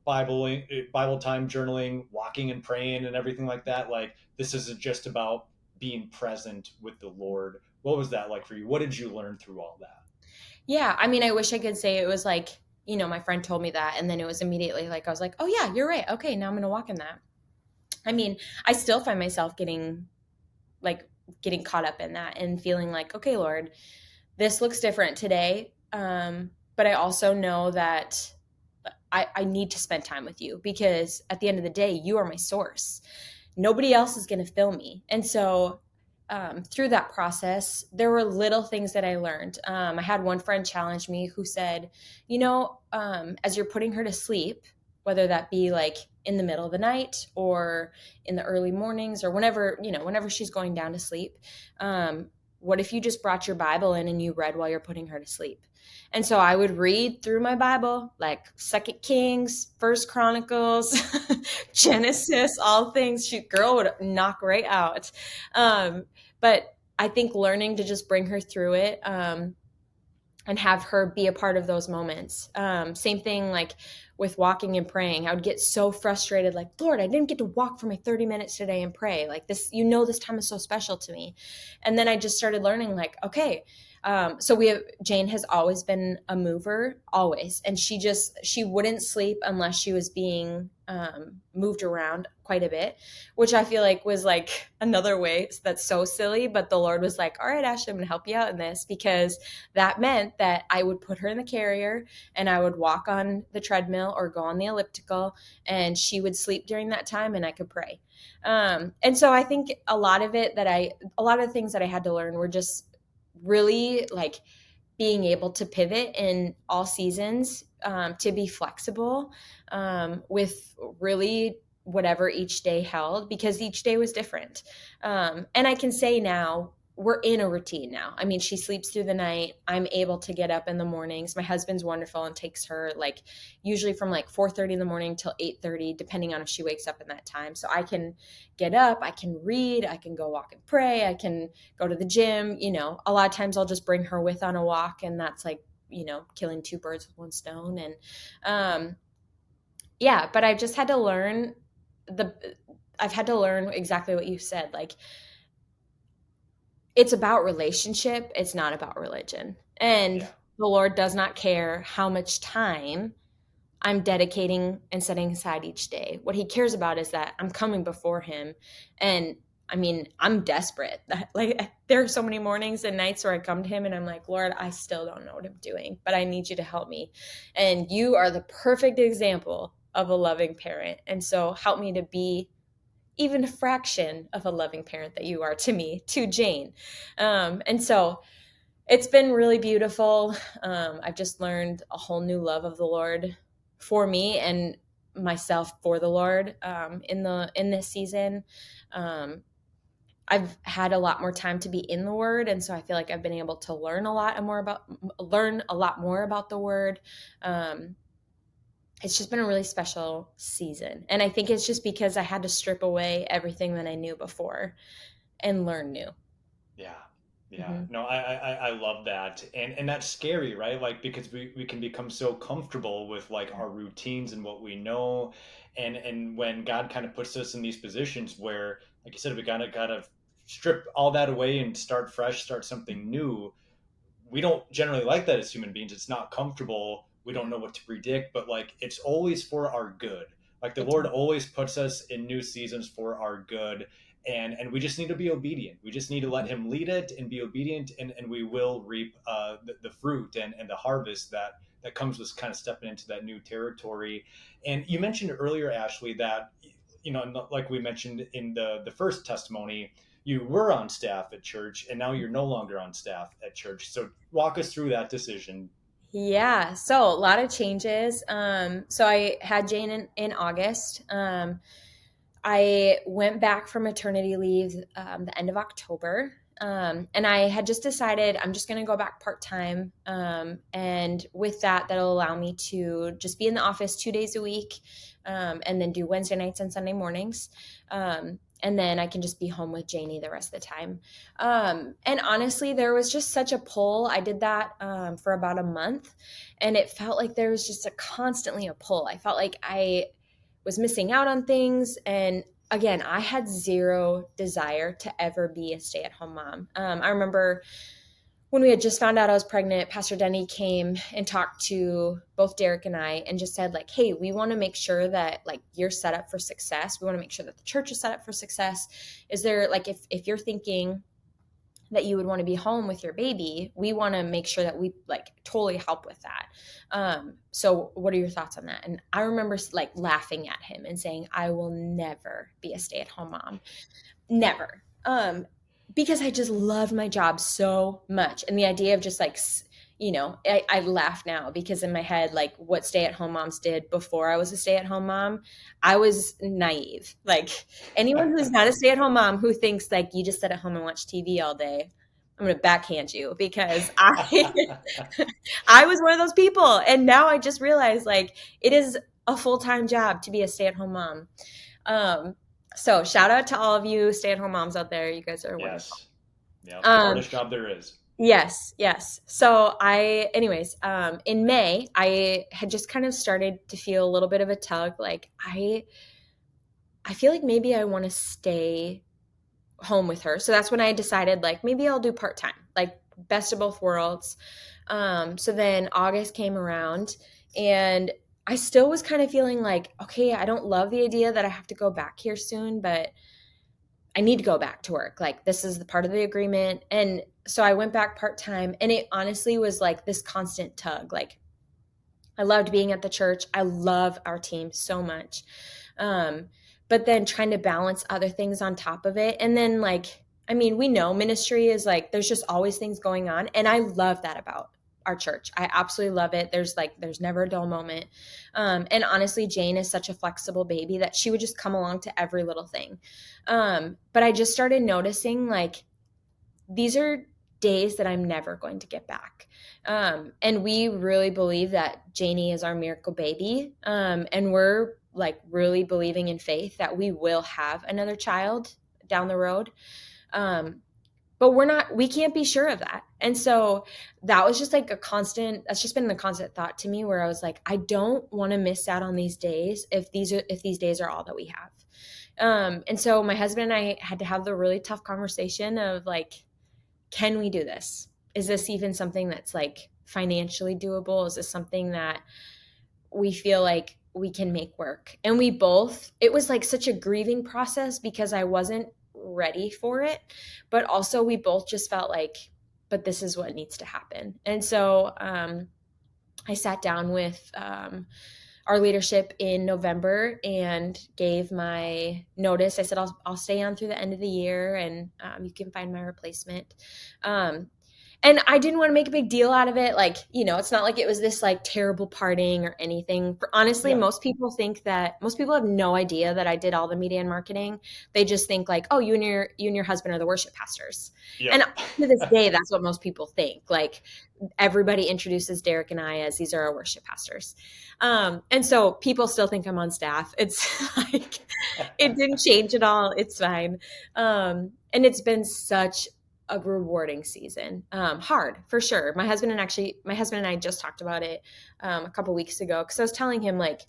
Bible time, journaling, walking and praying and everything like that. Like, this isn't just about being present with the Lord. What was that like for you? What did you learn through all that? Yeah, I mean, I wish I could say it was like, my friend told me that, and then it was immediately like, I was like, oh yeah, you're right. Okay, now I'm going to walk in that. I mean, I still find myself like getting caught up in that and feeling like, okay, Lord, this looks different today. But I also know that I need to spend time with you, because at the end of the day, you are my source. Nobody else is going to fill me. And so through that process, there were little things that I learned. I had one friend challenge me who said, as you're putting her to sleep, whether that be like in the middle of the night or in the early mornings or whenever she's going down to sleep, what if you just brought your Bible in and you read while you're putting her to sleep? And so I would read through my Bible, like Second Kings, First Chronicles, Genesis, all things. Shoot, girl would knock right out. But I think learning to just bring her through it, and have her be a part of those moments. Same thing like with walking and praying. I would get so frustrated, like, Lord, I didn't get to walk for my 30 minutes today and pray. Like this, this time is so special to me. And then I just started learning, like, okay, so Jane has always been a mover, always. And she wouldn't sleep unless she was being moved around quite a bit, which I feel like was like another way that's so silly. But the Lord was like, all right, Ashley, I'm going to help you out in this, because that meant that I would put her in the carrier and I would walk on the treadmill or go on the elliptical, and she would sleep during that time and I could pray. And so I think a lot of the things that I had to learn were just really like being able to pivot in all seasons, to be flexible, with really whatever each day held, because each day was different. And I can say now, we're in a routine now. I mean, she sleeps through the night. I'm able to get up in the mornings. My husband's wonderful and takes her like usually from like 4:30 in the morning till 8:30, depending on if she wakes up in that time. So I can get up, I can read, I can go walk and pray, I can go to the gym. A lot of times I'll just bring her with on a walk, and that's like, killing two birds with one stone. And yeah, but I've had to learn exactly what you said. Like, it's about relationship. It's not about religion. And Yeah. the Lord does not care how much time I'm dedicating and setting aside each day. What he cares about is that I'm coming before him. And I mean, I'm desperate. Like, there are so many mornings and nights where I come to him and I'm like, Lord, I still don't know what I'm doing, but I need you to help me. And you are the perfect example of a loving parent. And so help me to be even a fraction of a loving parent that you are to me, to Jane. And so it's been really beautiful. I've just learned a whole new love of the Lord for me and myself for the Lord, in this season. I've had a lot more time to be in the Word, and so I feel like I've been able to learn a lot more about the Word. Um, it's just been a really special season, and I think it's just because I had to strip away everything that I knew before and learn new. Yeah. Yeah. Mm-hmm. No, I love that. And that's scary, right? Like because we can become so comfortable with like our routines and what we know. And when God kind of puts us in these positions where, like you said, we gotta strip all that away and start fresh, start something new, we don't generally like that as human beings. It's not comfortable. We Yeah, don't know what to predict, but like it's always for our good. Like the it's Lord always puts us in new seasons for our good. And we just need to be obedient. We just need to let him lead it and be obedient, and we will reap the fruit and the harvest that comes with kind of stepping into that new territory. And you mentioned earlier, Ashley, that like we mentioned in the first testimony, you were on staff at church and now you're no longer on staff at church. So walk us through that decision. Yeah, so a lot of changes. So I had Jane in August. I went back from maternity leave the end of October. And I had just decided I'm just going to go back part time. And with that, that'll allow me to just be in the office 2 days a week, and then do Wednesday nights and Sunday mornings. And then I can just be home with Janie the rest of the time. And honestly, there was just such a pull. I did that for about a month, and it felt like there was just constantly a pull. I felt like I was missing out on things. And again, I had zero desire to ever be a stay-at-home mom. I remember when we had just found out I was pregnant, Pastor Denny came and talked to both Derek and I and just said, like, hey, we want to make sure that like you're set up for success. We want to make sure that the church is set up for success. Is there like if you're thinking that you would want to be home with your baby, we want to make sure that we like totally help with that. So what are your thoughts on that? And I remember like laughing at him and saying, I will never be a stay-at-home mom. Never. Because I just loved my job so much. And the idea of just like, I laugh now because in my head, like what stay-at-home moms did before I was a stay-at-home mom, I was naive. Like anyone who's not a stay-at-home mom who thinks like you just sit at home and watch TV all day, I'm going to backhand you because I was one of those people. And now I just realized like it is a full-time job to be a stay-at-home mom. So shout out to all of you stay-at-home moms out there. You guys are wonderful. Yes. Yeah. The Um, hardest job there is. yes, yes. So in May, I had just kind of started to feel a little bit of a tug. Like I feel like maybe I want to stay home with her. So that's when I decided like maybe I'll do part-time, like best of both worlds. So then August came around and I still was kind of feeling like, okay, I don't love the idea that I have to go back here soon, but I need to go back to work. Like this is the part of the agreement. And so I went back part-time and it honestly was like this constant tug. Like I loved being at the church. I love our team so much. But then trying to balance other things on top of it. And then like, I mean, we know ministry is like, there's just always things going on. And I love that about our church. I absolutely love it. There's never a dull moment. And honestly, Jane is such a flexible baby that she would just come along to every little thing. But I just started noticing like, these are days that I'm never going to get back. And we really believe that Janie is our miracle baby. And we're like really believing in faith that we will have another child down the road. But we can't be sure of that. And so that was just like that's just been a constant thought to me where I was like, I don't want to miss out on these days if these days are all that we have. And so my husband and I had to have the really tough conversation of like, can we do this? Is this even something that's like financially doable? Is this something that we feel like we can make work? And it was like such a grieving process because I wasn't ready for it, but also we both just felt like, but this is what needs to happen. And so I sat down with our leadership in November and gave my notice. I said, I'll stay on through the end of the year and you can find my replacement. And I didn't want to make a big deal out of it. Like, you know, it's not like it was this like terrible partying or anything. Honestly, Yeah. most people have no idea that I did all the media and marketing. They just think like, oh, you and your husband are the worship pastors. Yep. And to this day, that's what most people think. Like, everybody introduces Derek and I as these are our worship pastors. And so people still think I'm on staff. It's like, it didn't change at all. It's fine. And it's been such a rewarding season. Hard for sure. My husband and I just talked about it a couple weeks ago, because I was telling him, like,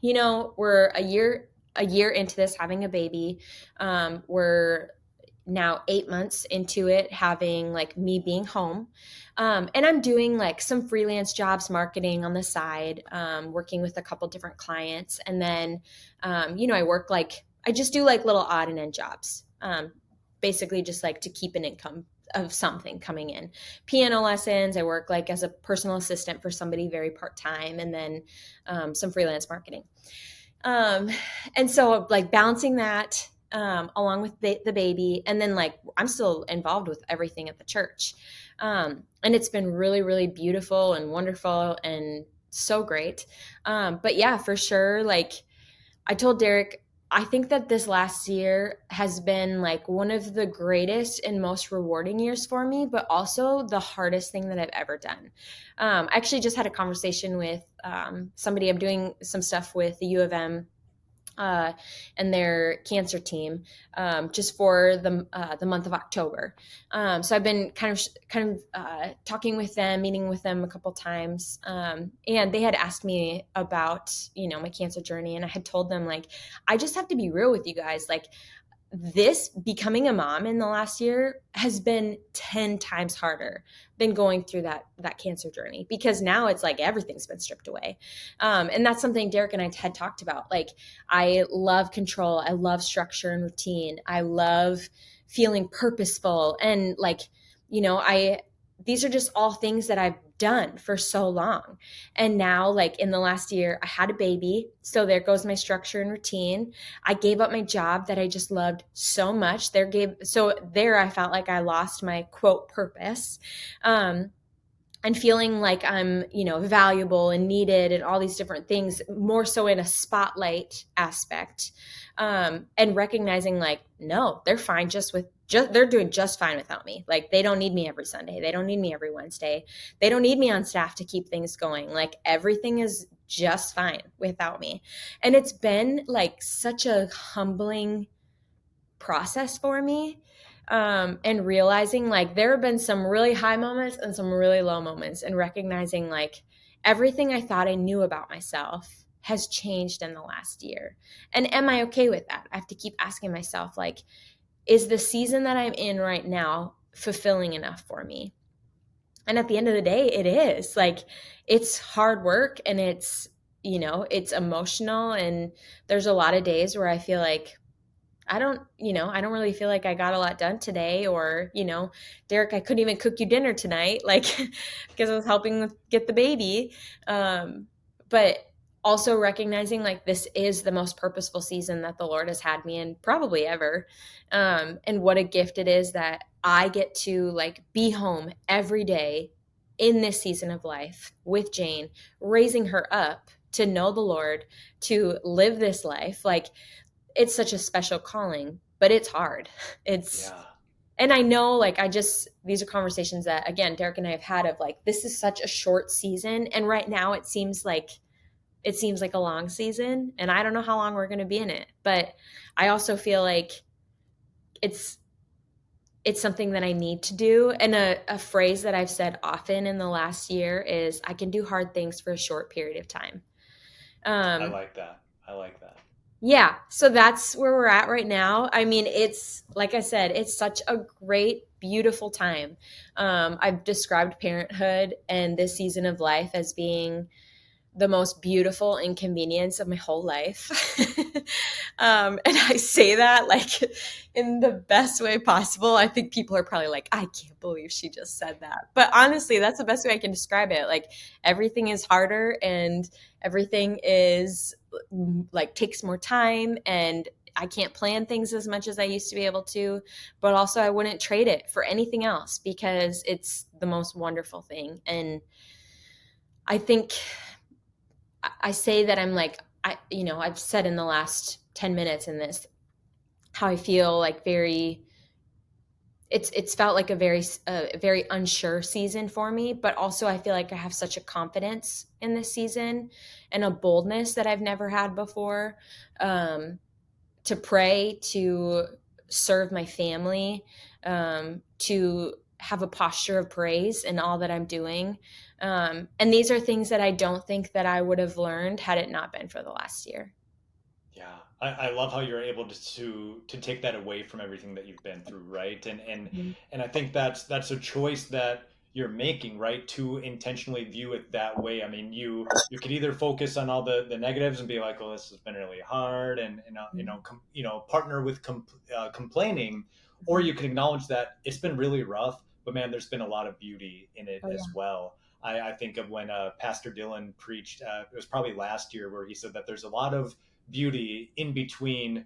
you know, we're a year into this, having a baby. We're now 8 months into it, having like me being home. And I'm doing like some freelance jobs, marketing on the side, working with a couple different clients. And then, you know, I just do like little odd and end jobs, basically just like to keep an income of something coming in. Piano lessons. I work like as a personal assistant for somebody very part-time, and then some freelance marketing. And so like balancing that along with the baby, and then like I'm still involved with everything at the church. And it's been really, really beautiful and wonderful and so great. But yeah, for sure, like I told Derek, I think that this last year has been like one of the greatest and most rewarding years for me, but also the hardest thing that I've ever done. I actually just had a conversation with somebody. I'm doing some stuff with the U of M and their cancer team, just for the month of October. So I've been kind of talking with them, meeting with them a couple times, and they had asked me about, you know, my cancer journey, and I had told them, like, I just have to be real with you guys, like, this becoming a mom in the last year has been 10 times harder than going through that cancer journey, because now it's like everything's been stripped away. And that's something Derek and I had talked about. Like, I love control. I love structure and routine. I love feeling purposeful. And like, you know, these are just all things that I've done for so long. And now, like in the last year, I had a baby. So there goes my structure and routine. I gave up my job that I just loved so much. There I felt like I lost my quote purpose. And feeling like I'm, you know, valuable and needed and all these different things, more so in a spotlight aspect. And recognizing like, no, they're fine they're doing just fine without me. Like, they don't need me every Sunday. They don't need me every Wednesday. They don't need me on staff to keep things going. Like, everything is just fine without me. And it's been like such a humbling process for me. And realizing like there have been some really high moments and some really low moments, and recognizing like everything I thought I knew about myself has changed in the last year. And am I okay with that? I have to keep asking myself, like, is the season that I'm in right now fulfilling enough for me? And at the end of the day, it is. Like, it's hard work, and it's, you know, it's emotional, and there's a lot of days where I feel like I don't really feel like I got a lot done today, or, you know, Derek, I couldn't even cook you dinner tonight, like, because I was helping get the baby. But also recognizing like this is the most purposeful season that the Lord has had me in probably ever. And what a gift it is that I get to like be home every day in this season of life with Jane, raising her up to know the Lord, to live this life. Like, it's such a special calling, but it's hard. And I know, like, these are conversations that, again, Derek and I have had of like, this is such a short season. And right now it seems like a long season, and I don't know how long we're going to be in it, but I also feel like it's something that I need to do. And a phrase that I've said often in the last year is, I can do hard things for a short period of time. I like that. Yeah. So that's where we're at right now. I mean, it's, like I said, it's such a great, beautiful time. I've described parenthood and this season of life as being the most beautiful inconvenience of my whole life. And I say that like in the best way possible. I think people are probably like, I can't believe she just said that. But honestly, that's the best way I can describe it. Like, everything is harder, and everything is like takes more time, and I can't plan things as much as I used to be able to, but also I wouldn't trade it for anything else because it's the most wonderful thing. And I think I say that I'm like, I've said in the last 10 minutes in this, how I feel like it's felt like a very unsure season for me, but also I feel like I have such a confidence in this season and a boldness that I've never had before, to pray, to serve my family, to have a posture of praise in all that I'm doing. And these are things that I don't think that I would have learned had it not been for the last year. Yeah, I love how you're able to take that away from everything that you've been through, right? Mhm. And I think that's a choice that you're making, right? To intentionally view it that way. I mean, you could either focus on all the negatives and be like, "Oh, this has been really hard," and partner with complaining, or Mhm. you can acknowledge that it's been really rough, but man, there's been a lot of beauty in it Oh as yeah. well. I think of when Pastor Dylan preached. It was probably last year where he said that there's a lot of beauty in between,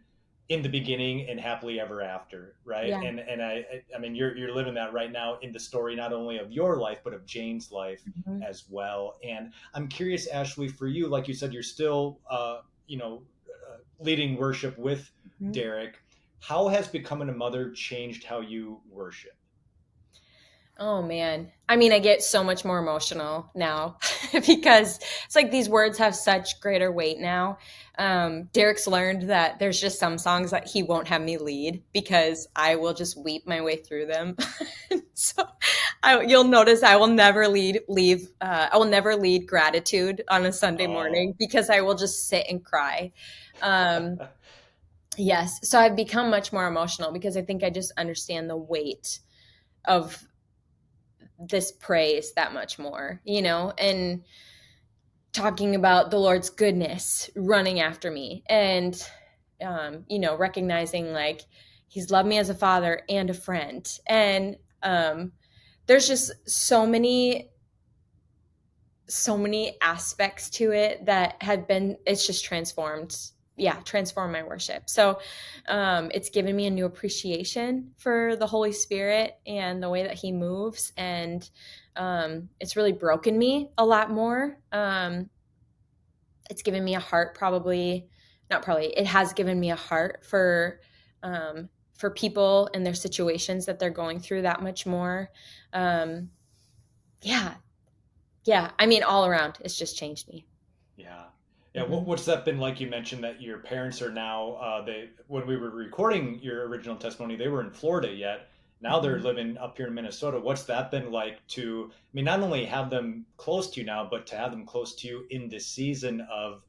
in the beginning and happily ever after, right? Yeah. I mean, you're living that right now in the story, not only of your life but of Jane's life Mhm. as well. And I'm curious, Ashley, for you, like you said, you're still leading worship with Mhm. Derek. How has becoming a mother changed how you worship? Oh man. I mean, I get so much more emotional now because it's like these words have such greater weight now. Derek's learned that there's just some songs that he won't have me lead because I will just weep my way through them. So you'll notice I will never I will never lead gratitude on a Sunday Oh. morning because I will just sit and cry. Um, yes. So I've become much more emotional because I think I just understand the weight of this praise that much more, and talking about the Lord's goodness running after me, and recognizing like he's loved me as a father and a friend. And there's just so many aspects to it that have been, it's just transformed my worship. So it's given me a new appreciation for the Holy Spirit and the way that he moves. And it's really broken me a lot more. It's given me a heart, it has given me a heart for people and their situations that they're going through that much more. Um, yeah, yeah. I mean, all around, it's just changed me. Yeah. Yeah. Hmm. What's that been like? You mentioned that your parents are now, they, when we were recording your original testimony, they were in Florida yet. Now they're Hmm. living up here in Minnesota. What's that been like to, I mean, not only have them close to you now, but to have them close to you in this season of,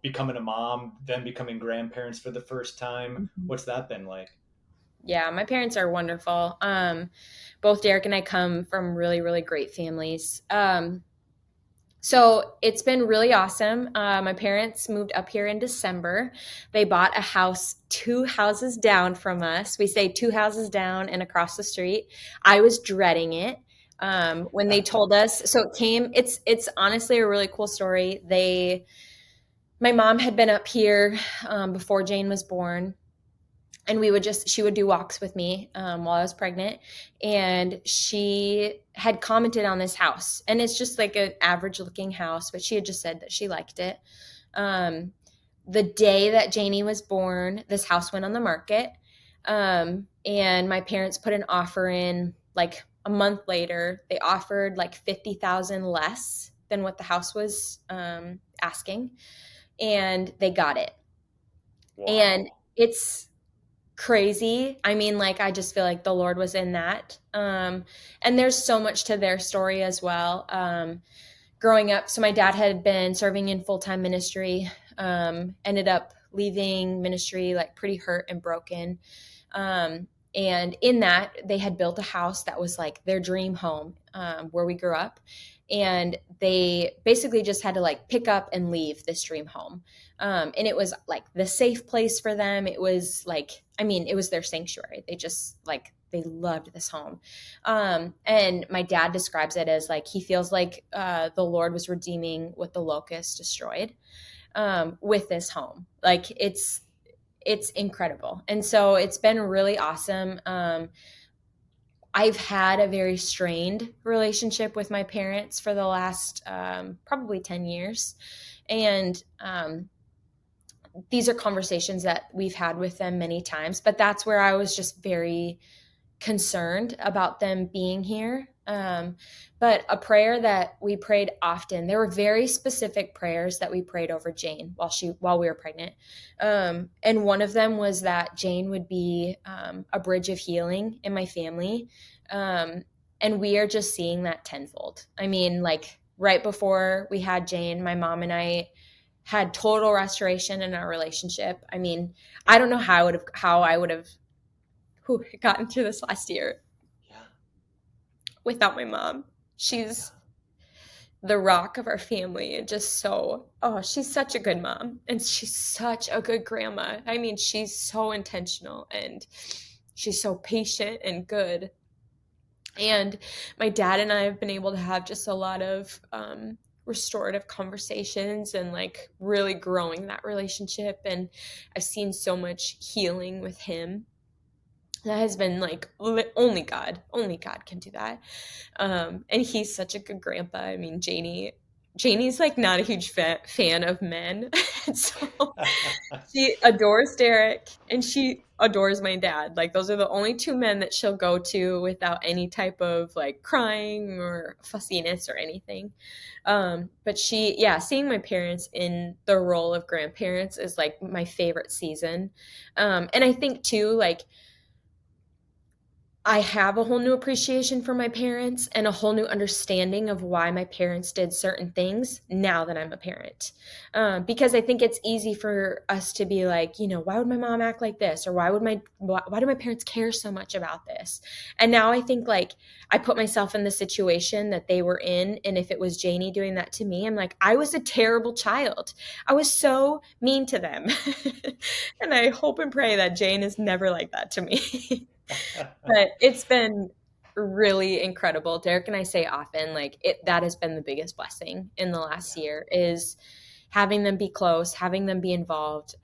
becoming a mom, then becoming grandparents for the first time. Hmm. What's that been like? Yeah, my parents are wonderful. Both Derek and I come from really, really great families. So it's been really awesome. My parents moved up here in December. They bought a house 2 houses down from us. We say 2 houses down and across the street. I was dreading it when they told us. So it's honestly a really cool story. My mom had been up here before Jane was born, and she would do walks with me while I was pregnant, and she had commented on this house, and it's just like an average looking house, but she had just said that she liked it. um, the day that Janie was born, this house went on the market, and my parents put an offer in like a month later. They offered like 50,000 less than what the house was asking, and they got it. And Wow. it's crazy. I mean, like, I just feel like the Lord was in that. And there's so much to their story as well. Growing up, so my dad had been serving in full-time ministry, ended up leaving ministry like pretty hurt and broken. And in that, they had built a house that was like their dream home, where we grew up. And they basically just had to like pick up and leave this dream home. And it was like the safe place for them. It was like, I mean, it was their sanctuary. They just like, they loved this home. And my dad describes it as like, he feels like the Lord was redeeming what the locust destroyed with this home. Like it's incredible. And so it's been really awesome. I've had a very strained relationship with my parents for the last probably 10 years. And these are conversations that we've had with them many times, but that's where I was just very concerned about them being here. But a prayer that we prayed often, there were very specific prayers that we prayed over Jane while we were pregnant. And one of them was that Jane would be a bridge of healing in my family. And we are just seeing that tenfold. I mean, like right before we had Jane, my mom and I had total restoration in our relationship. I mean, I don't know how I would have gotten through this last year without my mom. She's the rock of our family, and just she's such a good mom, and she's such a good grandma. I mean, she's so intentional, and she's so patient and good. And my dad and I have been able to have just a lot of restorative conversations and like really growing that relationship. And I've seen so much healing with him. That has been like only God can do that. And he's such a good grandpa. I mean, Janie's like not a huge fan of men. So she adores Derek and she adores my dad. Like those are the only two men that she'll go to without any type of like crying or fussiness or anything. But seeing my parents in the role of grandparents is like my favorite season. And I think too, like, I have a whole new appreciation for my parents and a whole new understanding of why my parents did certain things now that I'm a parent. Because I think it's easy for us to be like, why would my mom act like this? Or why do my parents care so much about this? And now I think like I put myself in the situation that they were in. And if it was Janie doing that to me, I'm like, I was a terrible child. I was so mean to them. And I hope and pray that Jane is never like that to me. But it's been really incredible. Derek and I say often, like that has been the biggest blessing in the last year is having them be close, having them be involved.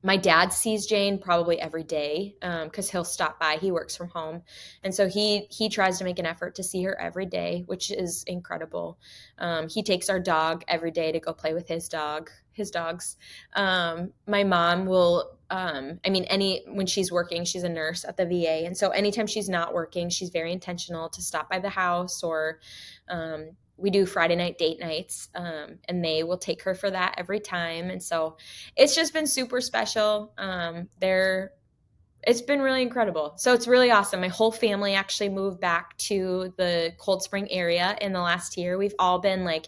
My dad sees Jane probably every day because he'll stop by. He works from home. And so he tries to make an effort to see her every day, which is incredible. He takes our dog every day to go play with his dogs. My mom will, when she's working, she's a nurse at the VA. And so anytime she's not working, she's very intentional to stop by the house or we do Friday night date nights, and they will take her for that every time. And so it's just been super special. It's been really incredible. So it's really awesome. My whole family actually moved back to the Cold Spring area in the last year. We've all been like,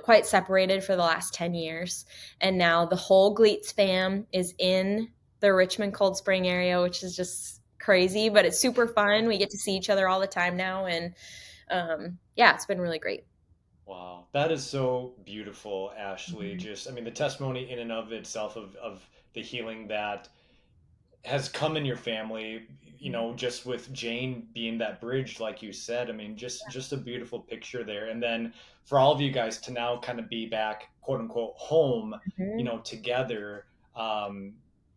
quite separated for the last 10 years. And now the whole Gleets fam is in the Richmond Cold Spring area, which is just crazy, but it's super fun. We get to see each other all the time now. And it's been really great. Wow, that is so beautiful, Ashley. The testimony in and of itself of the healing that has come in your family, just with Jane being that bridge, like you said. Just a beautiful picture there. And then for all of you guys to now kind of be back, quote unquote, home, together.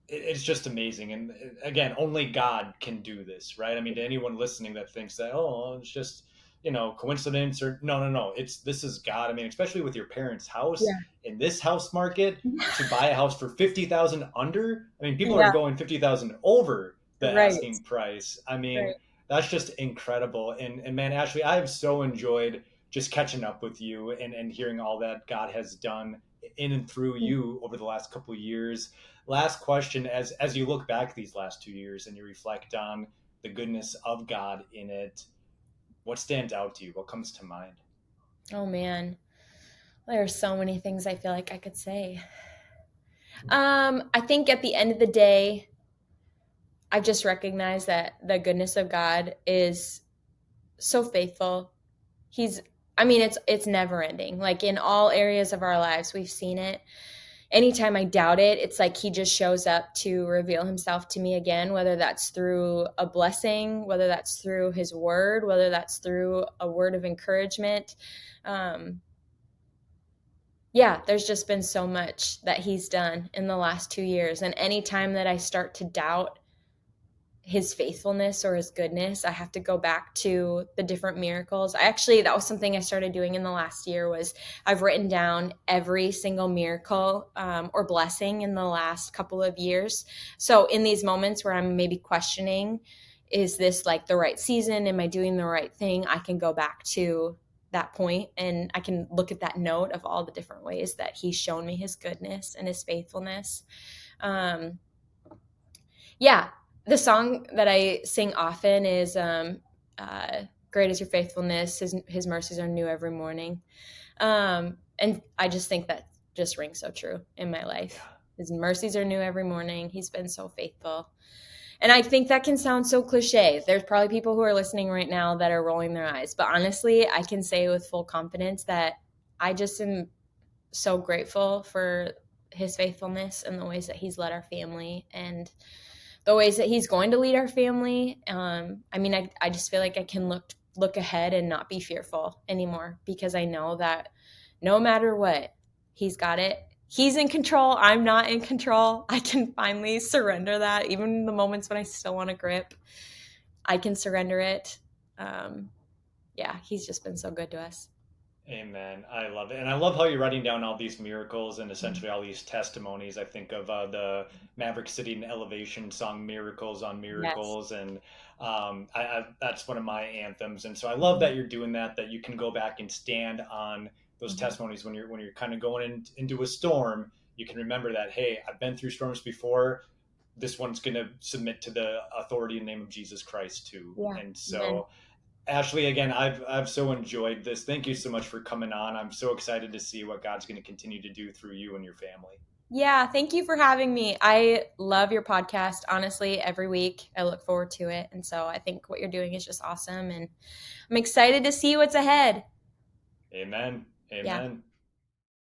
It's just amazing. And again, only God can do this, right? To anyone listening that thinks that, oh, it's just, coincidence or no, this is God. Especially with your parents' house in this house market to buy a house for 50,000 under. People are going 50,000 over the asking price. That's just incredible. And man, Ashley, I have so enjoyed just catching up with you and hearing all that God has done in and through you over the last couple of years. Last question, as you look back these last 2 years and you reflect on the goodness of God in it, what stands out to you? What comes to mind? Oh man, there are so many things I feel like I could say. I think at the end of the day, I just recognize that the goodness of God is so faithful. It's never ending. Like in all areas of our lives, we've seen it. Anytime I doubt it, it's like he just shows up to reveal himself to me again, whether that's through a blessing, whether that's through his word, whether that's through a word of encouragement. Yeah, there's just been so much that he's done in the last 2 years. And anytime that I start to doubt his faithfulness or his goodness, I have to go back to the different miracles. That was something I started doing in the last year. Was I've written down every single miracle or blessing in the last couple of years. So in these moments where I'm maybe questioning, is this like the right season? Am I doing the right thing? I can go back to that point and I can look at that note of all the different ways that he's shown me his goodness and his faithfulness. um, yeah, the song that I sing often is "Great is Your Faithfulness." His mercies are new every morning, and I just think that just rings so true in my life. Yeah. His mercies are new every morning. He's been so faithful, and I think that can sound so cliche. There's probably people who are listening right now that are rolling their eyes, but honestly, I can say with full confidence that I just am so grateful for his faithfulness and the ways that he's led our family and the ways that he's going to lead our family. I just feel like I can look ahead and not be fearful anymore because I know that no matter what, he's got it. He's in control. I'm not in control. I can finally surrender that. Even in the moments when I still want to grip, I can surrender it. Yeah, he's just been so good to us. Amen. I love it. And I love how you're writing down all these miracles and essentially all these testimonies. I think of the Maverick City and Elevation song Miracles on Yes. Miracles. And that's one of my anthems. And so I love that you're doing that, that you can go back and stand on those Mhm. testimonies when you're kind of going into a storm. You can remember that, hey, I've been through storms before. This one's going to submit to the authority and name of Jesus Christ too. Yeah. And Amen. so Ashley, again, I've so enjoyed this. Thank you so much for coming on. I'm so excited to see what God's going to continue to do through you and your family. Yeah, thank you for having me. I love your podcast. Honestly, every week I look forward to it. And so I think what you're doing is just awesome. And I'm excited to see what's ahead. Amen. Yeah. Amen.